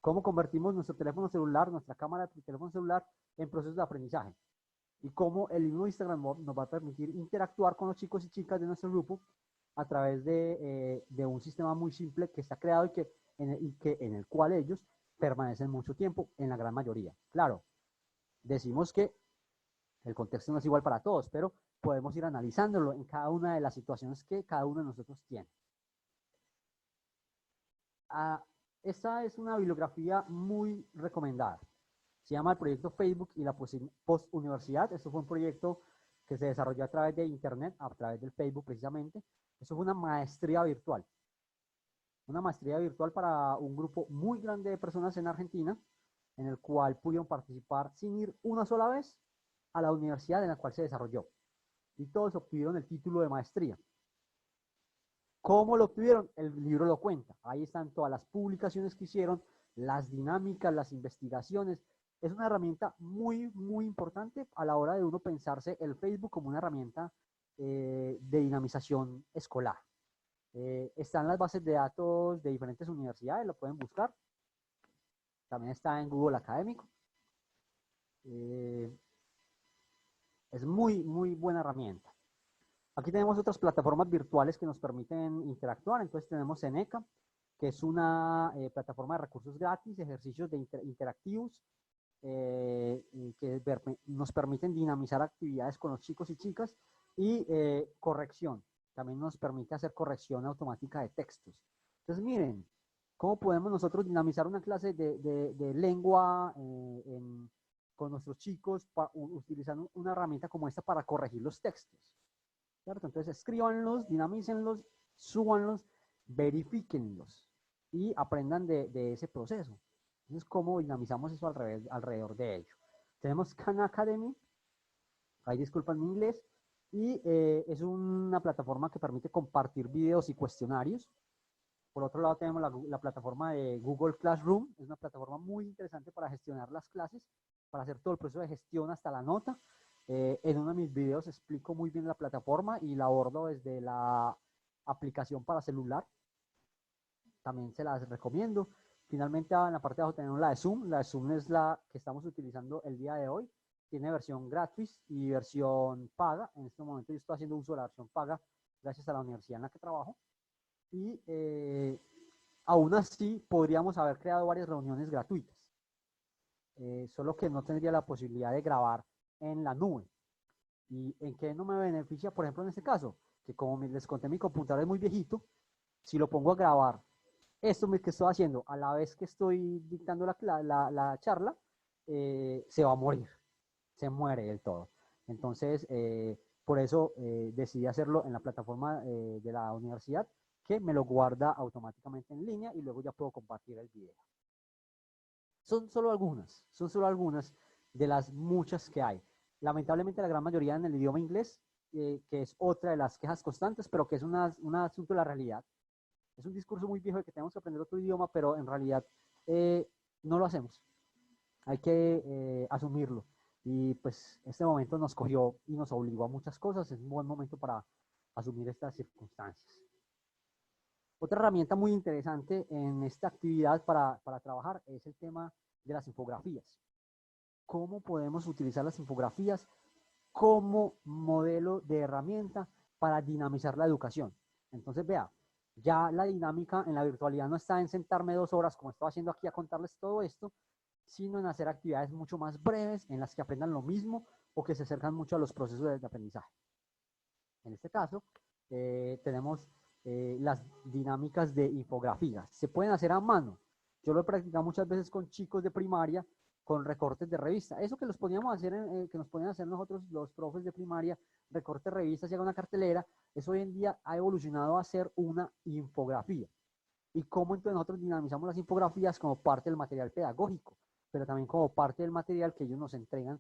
Cómo convertimos nuestro teléfono celular, nuestra cámara de teléfono celular en procesos de aprendizaje. Y cómo el mismo Instagram nos va a permitir interactuar con los chicos y chicas de nuestro grupo a través de un sistema muy simple que está creado y en el cual ellos permanecen mucho tiempo, en la gran mayoría. Claro, decimos que el contexto no es igual para todos, pero podemos ir analizándolo en cada una de las situaciones que cada uno de nosotros tiene. Esta es una bibliografía muy recomendada. Se llama el proyecto Facebook y la postuniversidad. Esto fue un proyecto que se desarrolló a través de Internet, a través del Facebook precisamente. Eso fue una maestría virtual. Una maestría virtual para un grupo muy grande de personas en Argentina, en el cual pudieron participar sin ir una sola vez a la universidad en la cual se desarrolló. Y todos obtuvieron el título de maestría. ¿Cómo lo obtuvieron? El libro lo cuenta. Ahí están todas las publicaciones que hicieron, las dinámicas, las investigaciones. Es una herramienta muy, muy importante a la hora de uno pensarse el Facebook como una herramienta de dinamización escolar. Están las bases de datos de diferentes universidades, lo pueden buscar. También está en Google Académico. Es muy, muy buena herramienta. Aquí tenemos otras plataformas virtuales que nos permiten interactuar. Entonces tenemos Seneca, que es una plataforma de recursos gratis, ejercicios interactivos, que nos permiten dinamizar actividades con los chicos y chicas, y corrección. También nos permite hacer corrección automática de textos. Entonces miren, ¿cómo podemos nosotros dinamizar una clase de lengua con nuestros chicos utilizando una herramienta como esta para corregir los textos? ¿Cierto? Entonces escríbanlos, dinamícenlos, súbanlos, verifíquenlos y aprendan de ese proceso. Entonces, ¿cómo dinamizamos eso alrededor de ello? Tenemos Khan Academy, ahí disculpan mi inglés, y es una plataforma que permite compartir videos y cuestionarios. Por otro lado tenemos la plataforma de Google Classroom, es una plataforma muy interesante para gestionar las clases, para hacer todo el proceso de gestión hasta la nota. En uno de mis videos explico muy bien la plataforma y la abordo desde la aplicación para celular. También se las recomiendo. Finalmente, en la parte de abajo tenemos la de Zoom. La de Zoom es la que estamos utilizando el día de hoy. Tiene versión gratis y versión paga. En este momento yo estoy haciendo uso de la versión paga gracias a la universidad en la que trabajo. Y aún así podríamos haber creado varias reuniones gratuitas. Solo que no tendría la posibilidad de grabar en la nube. ¿Y en qué no me beneficia, por ejemplo, en este caso? Que como les conté, mi computador es muy viejito. Si lo pongo a grabar esto que estoy haciendo a la vez que estoy dictando la charla, se va a morir, se muere del todo. Entonces, por eso decidí hacerlo en la plataforma de la universidad, que me lo guarda automáticamente en línea y luego ya puedo compartir el video. Son solo algunas de las muchas que hay. Lamentablemente la gran mayoría en el idioma inglés, que es otra de las quejas constantes, pero que es un asunto de la realidad. Es un discurso muy viejo de que tenemos que aprender otro idioma, pero en realidad no lo hacemos. Hay que asumirlo. Y pues este momento nos cogió y nos obligó a muchas cosas. Es un buen momento para asumir estas circunstancias. Otra herramienta muy interesante en esta actividad para trabajar es el tema de las infografías. ¿Cómo podemos utilizar las infografías como modelo de herramienta para dinamizar la educación? Entonces, vea, ya la dinámica en la virtualidad no está en sentarme 2 horas, como estoy haciendo aquí, a contarles todo esto, sino en hacer actividades mucho más breves, en las que aprendan lo mismo o que se acercan mucho a los procesos de aprendizaje. En este caso, tenemos las dinámicas de infografías. Se pueden hacer a mano. Yo lo he practicado muchas veces con chicos de primaria, con recortes de revista. Eso que los poníamos a hacer, que nos ponían a hacer nosotros, los profes de primaria, recortes de revistas y haga una cartelera, eso hoy en día ha evolucionado a ser una infografía. Y cómo entonces nosotros dinamizamos las infografías como parte del material pedagógico, pero también como parte del material que ellos nos entregan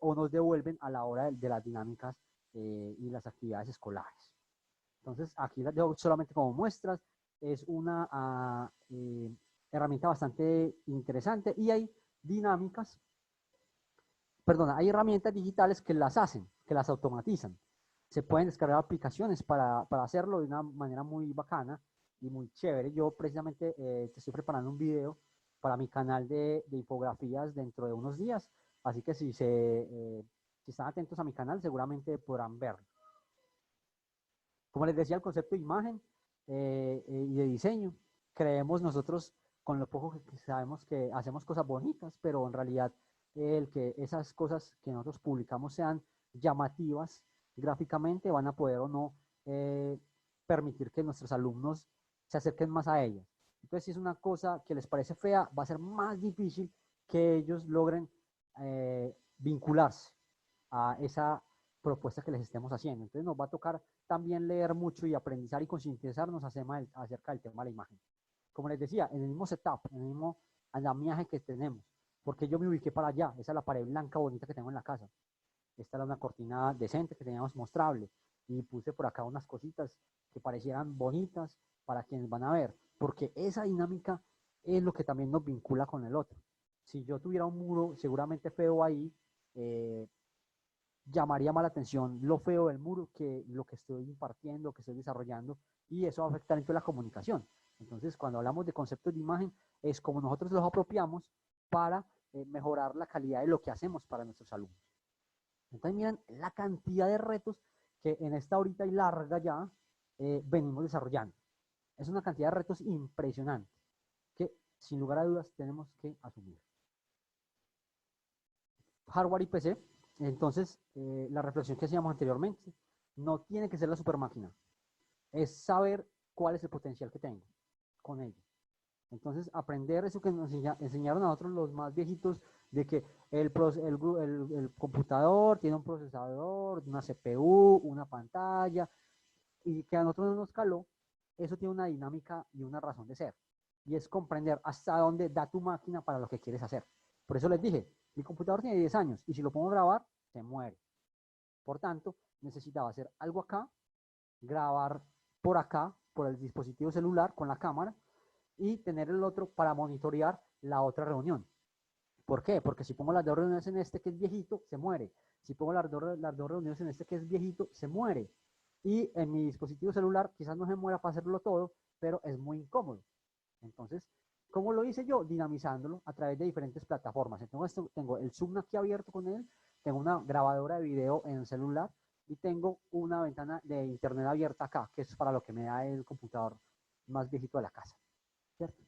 o nos devuelven a la hora de las dinámicas y las actividades escolares. Entonces, aquí las dejo solamente como muestras. Es una herramienta bastante interesante y hay dinámicas, hay herramientas digitales que las hacen, que las automatizan. Se pueden descargar aplicaciones para hacerlo de una manera muy bacana y muy chévere. Yo precisamente te estoy preparando un video para mi canal de infografías dentro de unos días, así que si están atentos a mi canal seguramente podrán verlo. Como les decía, el concepto de imagen y de diseño, creemos nosotros con lo poco que sabemos que hacemos cosas bonitas, pero en realidad el que esas cosas que nosotros publicamos sean llamativas gráficamente van a poder o no permitir que nuestros alumnos se acerquen más a ellas. Entonces, si es una cosa que les parece fea, va a ser más difícil que ellos logren vincularse a esa propuesta que les estemos haciendo. Entonces nos va a tocar también leer mucho y aprender y concientizarnos acerca del tema de la imagen. Como les decía, en el mismo setup, en el mismo andamiaje que tenemos, porque yo me ubiqué para allá, esa es la pared blanca bonita que tengo en la casa. Esta era una cortina decente que teníamos mostrable y puse por acá unas cositas que parecieran bonitas para quienes van a ver, porque esa dinámica es lo que también nos vincula con el otro. Si yo tuviera un muro seguramente feo ahí, llamaría más la atención lo feo del muro que lo que estoy impartiendo, que estoy desarrollando, y eso va a afectar entonces la comunicación. Entonces, cuando hablamos de conceptos de imagen, es como nosotros los apropiamos para mejorar la calidad de lo que hacemos para nuestros alumnos. Entonces miren la cantidad de retos que en esta horita y larga ya venimos desarrollando. Es una cantidad de retos impresionante que sin lugar a dudas tenemos que asumir. Hardware y PC, entonces la reflexión que hacíamos anteriormente, no tiene que ser la super máquina, es saber cuál es el potencial que tengo con ello. Entonces, aprender eso que nos enseñaron a nosotros los más viejitos, de que el computador tiene un procesador, una CPU, una pantalla, y que a nosotros no nos caló, eso tiene una dinámica y una razón de ser. Y es comprender hasta dónde da tu máquina para lo que quieres hacer. Por eso les dije, mi computador tiene 10 años y si lo pongo a grabar, se muere. Por tanto, necesitaba hacer algo acá, grabar por acá, por el dispositivo celular con la cámara, y tener el otro para monitorear la otra reunión. ¿Por qué? Porque si pongo las dos reuniones en este que es viejito, se muere. Si pongo las dos reuniones en este que es viejito, se muere. Y en mi dispositivo celular quizás no se muera para hacerlo todo, pero es muy incómodo. Entonces, ¿cómo lo hice yo? Dinamizándolo a través de diferentes plataformas. Entonces, tengo el Zoom aquí abierto con él, tengo una grabadora de video en el celular y tengo una ventana de internet abierta acá, que es para lo que me da el computador más viejito de la casa. ¿Cierto?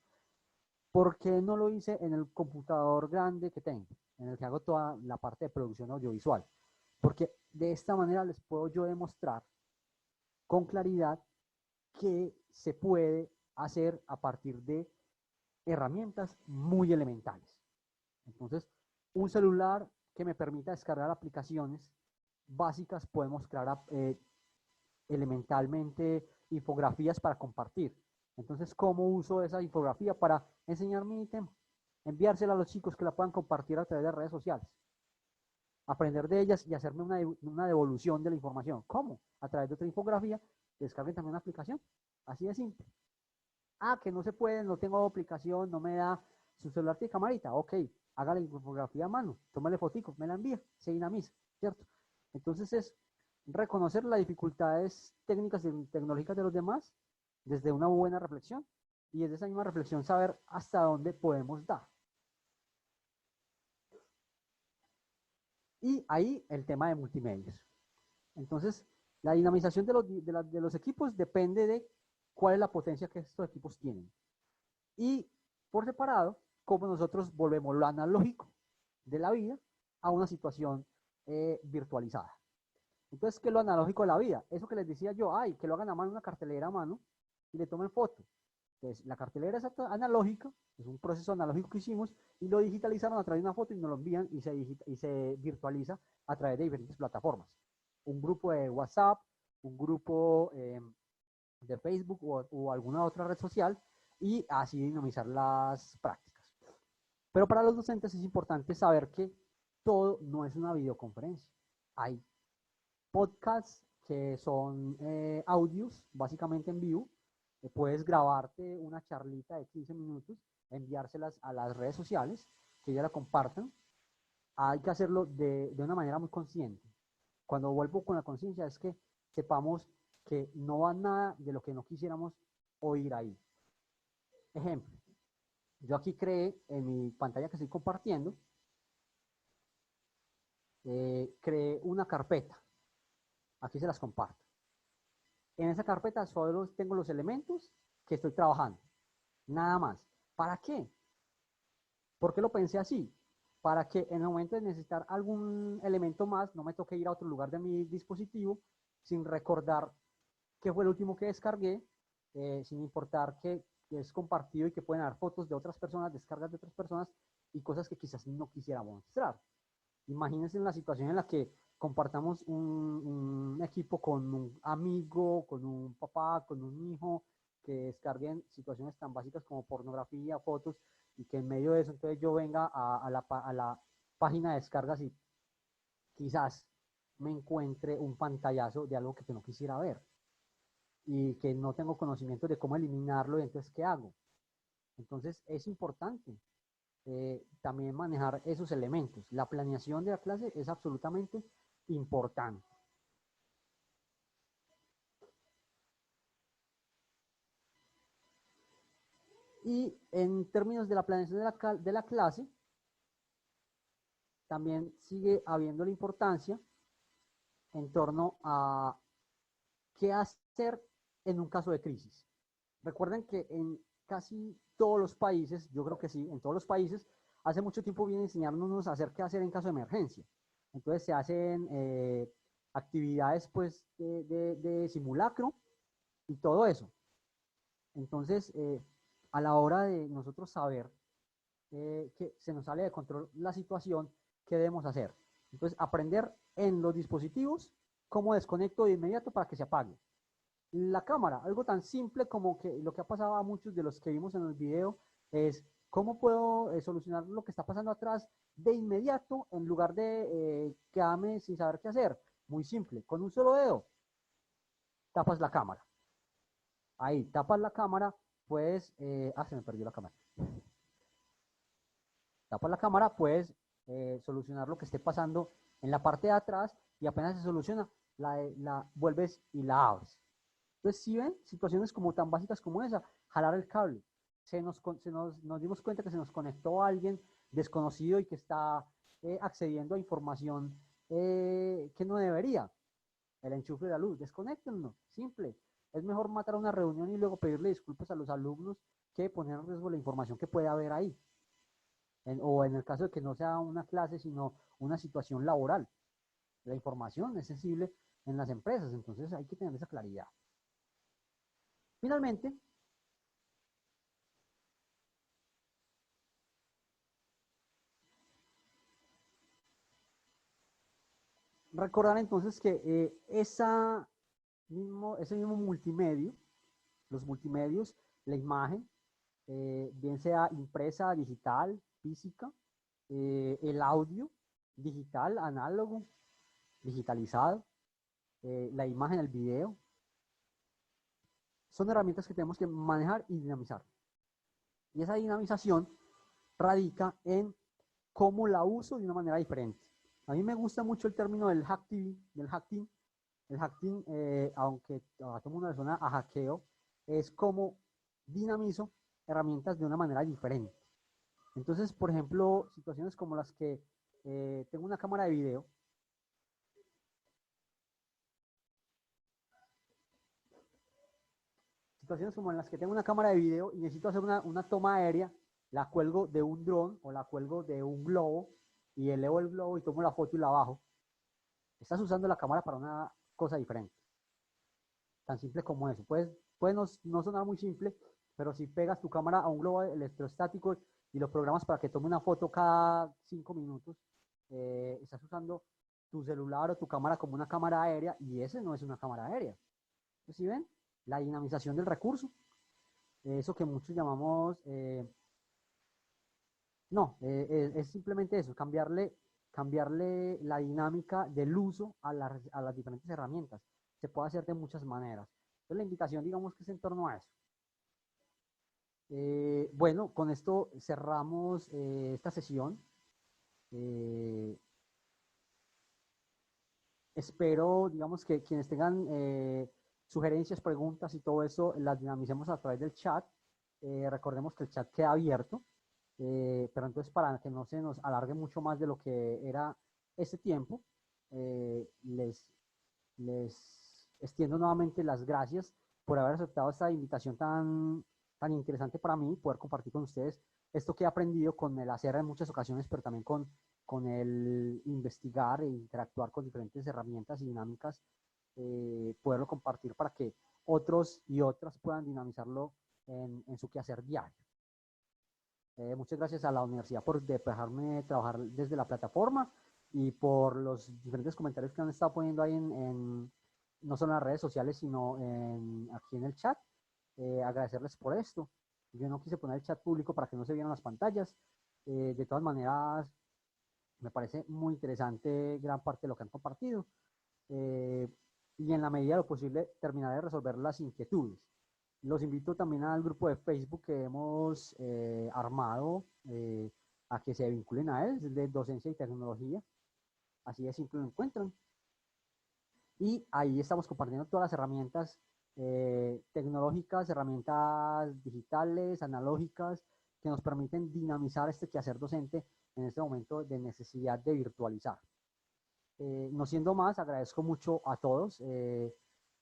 ¿Por qué no lo hice en el computador grande que tengo, en el que hago toda la parte de producción audiovisual? Porque de esta manera les puedo yo demostrar con claridad que se puede hacer a partir de herramientas muy elementales. Entonces, un celular que me permita descargar aplicaciones básicas, podemos crear elementalmente infografías para compartir. Entonces, ¿cómo uso esa infografía para enseñar mi tema? Enviársela a los chicos que la puedan compartir a través de redes sociales. Aprender de ellas y hacerme una devolución de la información. ¿Cómo? A través de otra infografía, descarguen también una aplicación. Así de simple. Ah, que no se puede, no tengo aplicación, no me da su celular de camarita. Ok, haga la infografía a mano, tómale fotico, me la envía, se dinamiza, ¿cierto? Entonces es reconocer las dificultades técnicas y tecnológicas de los demás desde una buena reflexión y desde esa misma reflexión saber hasta dónde podemos dar. Y ahí el tema de multimedios. Entonces, la dinamización de los equipos depende de cuál es la potencia que estos equipos tienen. Y por separado, cómo nosotros volvemos lo analógico de la vida a una situación virtualizada. Entonces, ¿qué es lo analógico de la vida? Eso que les decía yo, ay, que lo hagan a mano, una cartelera a mano, y le tomen foto. Entonces, la cartelera es analógica, es un proceso analógico que hicimos, y lo digitalizaron a través de una foto y nos lo envían y se virtualiza a través de diferentes plataformas. Un grupo de WhatsApp, un grupo de Facebook o alguna otra red social, y así dinamizar las prácticas. Pero para los docentes es importante saber que todo no es una videoconferencia. Hay podcasts que son audios, básicamente en vivo. Puedes grabarte una charlita de 15 minutos, enviárselas a las redes sociales, que ya la compartan. Hay que hacerlo de una manera muy consciente. Cuando vuelvo con la conciencia es que sepamos que no va nada de lo que no quisiéramos oír ahí. Ejemplo, yo aquí creé en mi pantalla que estoy compartiendo, creé una carpeta. Aquí se las comparto. En esa carpeta solo tengo los elementos que estoy trabajando. Nada más. ¿Para qué? ¿Por qué lo pensé así? Para que en el momento de necesitar algún elemento más, no me toque ir a otro lugar de mi dispositivo sin recordar qué fue el último que descargué, sin importar que es compartido y que pueden haber fotos de otras personas, descargas de otras personas y cosas que quizás no quisiera mostrar. Imagínense en la situación en la que compartamos un equipo con un amigo, con un papá, con un hijo, que descarguen situaciones tan básicas como pornografía, fotos, y que en medio de eso entonces yo venga a la página de descargas y quizás me encuentre un pantallazo de algo que no quisiera ver y que no tengo conocimiento de cómo eliminarlo y entonces ¿qué hago? Entonces es importante también manejar esos elementos. La planeación de la clase es absolutamente importante. Y en términos de la planeación de la clase, también sigue habiendo la importancia en torno a qué hacer en un caso de crisis. Recuerden que en casi todos los países, yo creo que sí, en todos los países, hace mucho tiempo vienen enseñándonos a hacer qué hacer en caso de emergencia. Entonces se hacen actividades pues de simulacro y todo eso. Entonces, a la hora de nosotros saber que se nos sale de control la situación, ¿qué debemos hacer? Entonces, aprender en los dispositivos cómo desconecto de inmediato para que se apague. La cámara, algo tan simple como que lo que ha pasado a muchos de los que vimos en el video es cómo puedo solucionar lo que está pasando atrás de inmediato en lugar de quedarme sin saber qué hacer. Muy simple, con un solo dedo tapas la cámara. Ahí, tapas la cámara, puedes, se me perdió la cámara. Tapas la cámara, puedes solucionar lo que esté pasando en la parte de atrás y apenas se soluciona, la vuelves y la abres. Entonces, si ven situaciones como tan básicas como esa, jalar el cable. Nos dimos cuenta que se nos conectó a alguien desconocido y que está accediendo a información que no debería. El enchufe de la luz, desconéctenlo, simple. Es mejor matar una reunión y luego pedirle disculpas a los alumnos que poner en riesgo la información que puede haber ahí. O en el caso de que no sea una clase, sino una situación laboral. La información es sensible en las empresas, entonces hay que tener esa claridad. Finalmente, recordar entonces que ese mismo multimedio, los multimedios, la imagen, bien sea impresa, digital, física, el audio, digital, análogo, digitalizado, la imagen, el video, son herramientas que tenemos que manejar y dinamizar. Y esa dinamización radica en cómo la uso de una manera diferente. A mí me gusta mucho el término del hacking. El hacking, aunque a todo el mundo le suena a hackeo, es como dinamizo herramientas de una manera diferente. Entonces, por ejemplo, situaciones como las que tengo una cámara de video, situaciones como en las que tengo una cámara de video y necesito hacer una toma aérea, la cuelgo de un dron o la cuelgo de un globo y elevo el globo y tomo la foto y la bajo. Estás usando la cámara para una cosa diferente. Tan simple como eso. Puede no sonar muy simple, pero si pegas tu cámara a un globo electrostático y lo programas para que tome una foto cada 5 minutos, estás usando tu celular o tu cámara como una cámara aérea y ese no es una cámara aérea. Entonces, ¿sí ven? La dinamización del recurso, eso que muchos llamamos, no, es simplemente eso, cambiarle la dinámica del uso a las diferentes herramientas. Se puede hacer de muchas maneras. Entonces, la invitación, digamos que es en torno a eso. Bueno, con esto cerramos esta sesión. Espero, digamos, que quienes tengan sugerencias, preguntas y todo eso, las dinamicemos a través del chat. Recordemos que el chat queda abierto, pero entonces para que no se nos alargue mucho más de lo que era este tiempo, les extiendo nuevamente las gracias por haber aceptado esta invitación tan interesante para mí, poder compartir con ustedes esto que he aprendido con el hacer en muchas ocasiones, pero también con el investigar e interactuar con diferentes herramientas y dinámicas, poderlo compartir para que otros y otras puedan dinamizarlo en su quehacer diario. Muchas gracias a la universidad por dejarme trabajar desde la plataforma y por los diferentes comentarios que han estado poniendo ahí no solo en las redes sociales, sino aquí en el chat. Agradecerles por esto. Yo no quise poner el chat público para que no se vieran las pantallas. De todas maneras, me parece muy interesante gran parte de lo que han compartido. Y en la medida de lo posible, terminaré de resolver las inquietudes. Los invito también al grupo de Facebook que hemos armado a que se vinculen a él, es de docencia y tecnología. Así de simple lo encuentran. Y ahí estamos compartiendo todas las herramientas tecnológicas, herramientas digitales, analógicas, que nos permiten dinamizar este quehacer docente en este momento de necesidad de virtualizar. No siendo más, agradezco mucho a todos.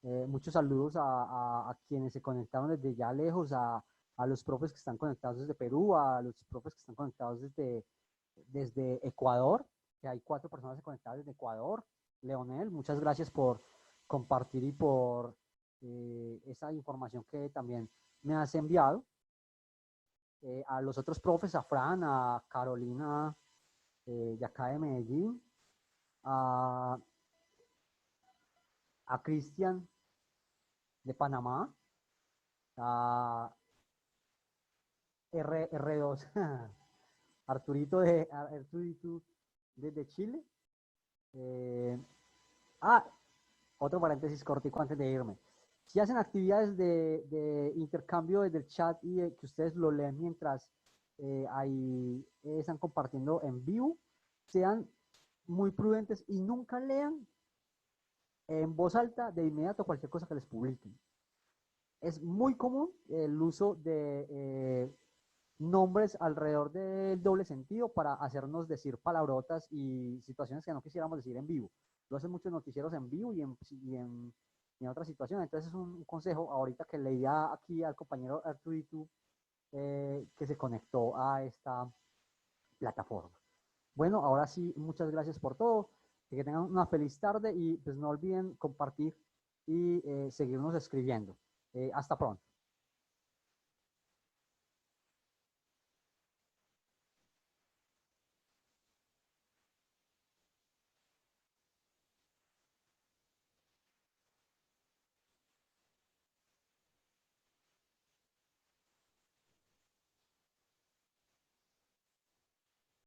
Muchos saludos a quienes se conectaron desde ya lejos, a los profes que están conectados desde Perú, a los profes que están conectados desde Ecuador, que hay 4 personas conectadas desde Ecuador. Leonel, muchas gracias por compartir y por esa información que también me has enviado. A los otros profes, a Fran, a Carolina de acá de Medellín, a Cristian de Panamá, a R2, Arturito desde Chile. Otro paréntesis cortico antes de irme. Si hacen actividades de intercambio desde el chat y que ustedes lo leen mientras ahí están compartiendo en vivo, sean muy prudentes y nunca lean en voz alta de inmediato cualquier cosa que les publiquen. Es muy común el uso de nombres alrededor del doble sentido para hacernos decir palabrotas y situaciones que no quisiéramos decir en vivo. Lo hacen muchos noticieros en vivo y en otras situaciones. Entonces es un consejo ahorita que leía aquí al compañero Arturito que se conectó a esta plataforma. Bueno, ahora sí, muchas gracias por todo. Que tengan una feliz tarde y pues no olviden compartir y seguirnos escribiendo. Hasta pronto.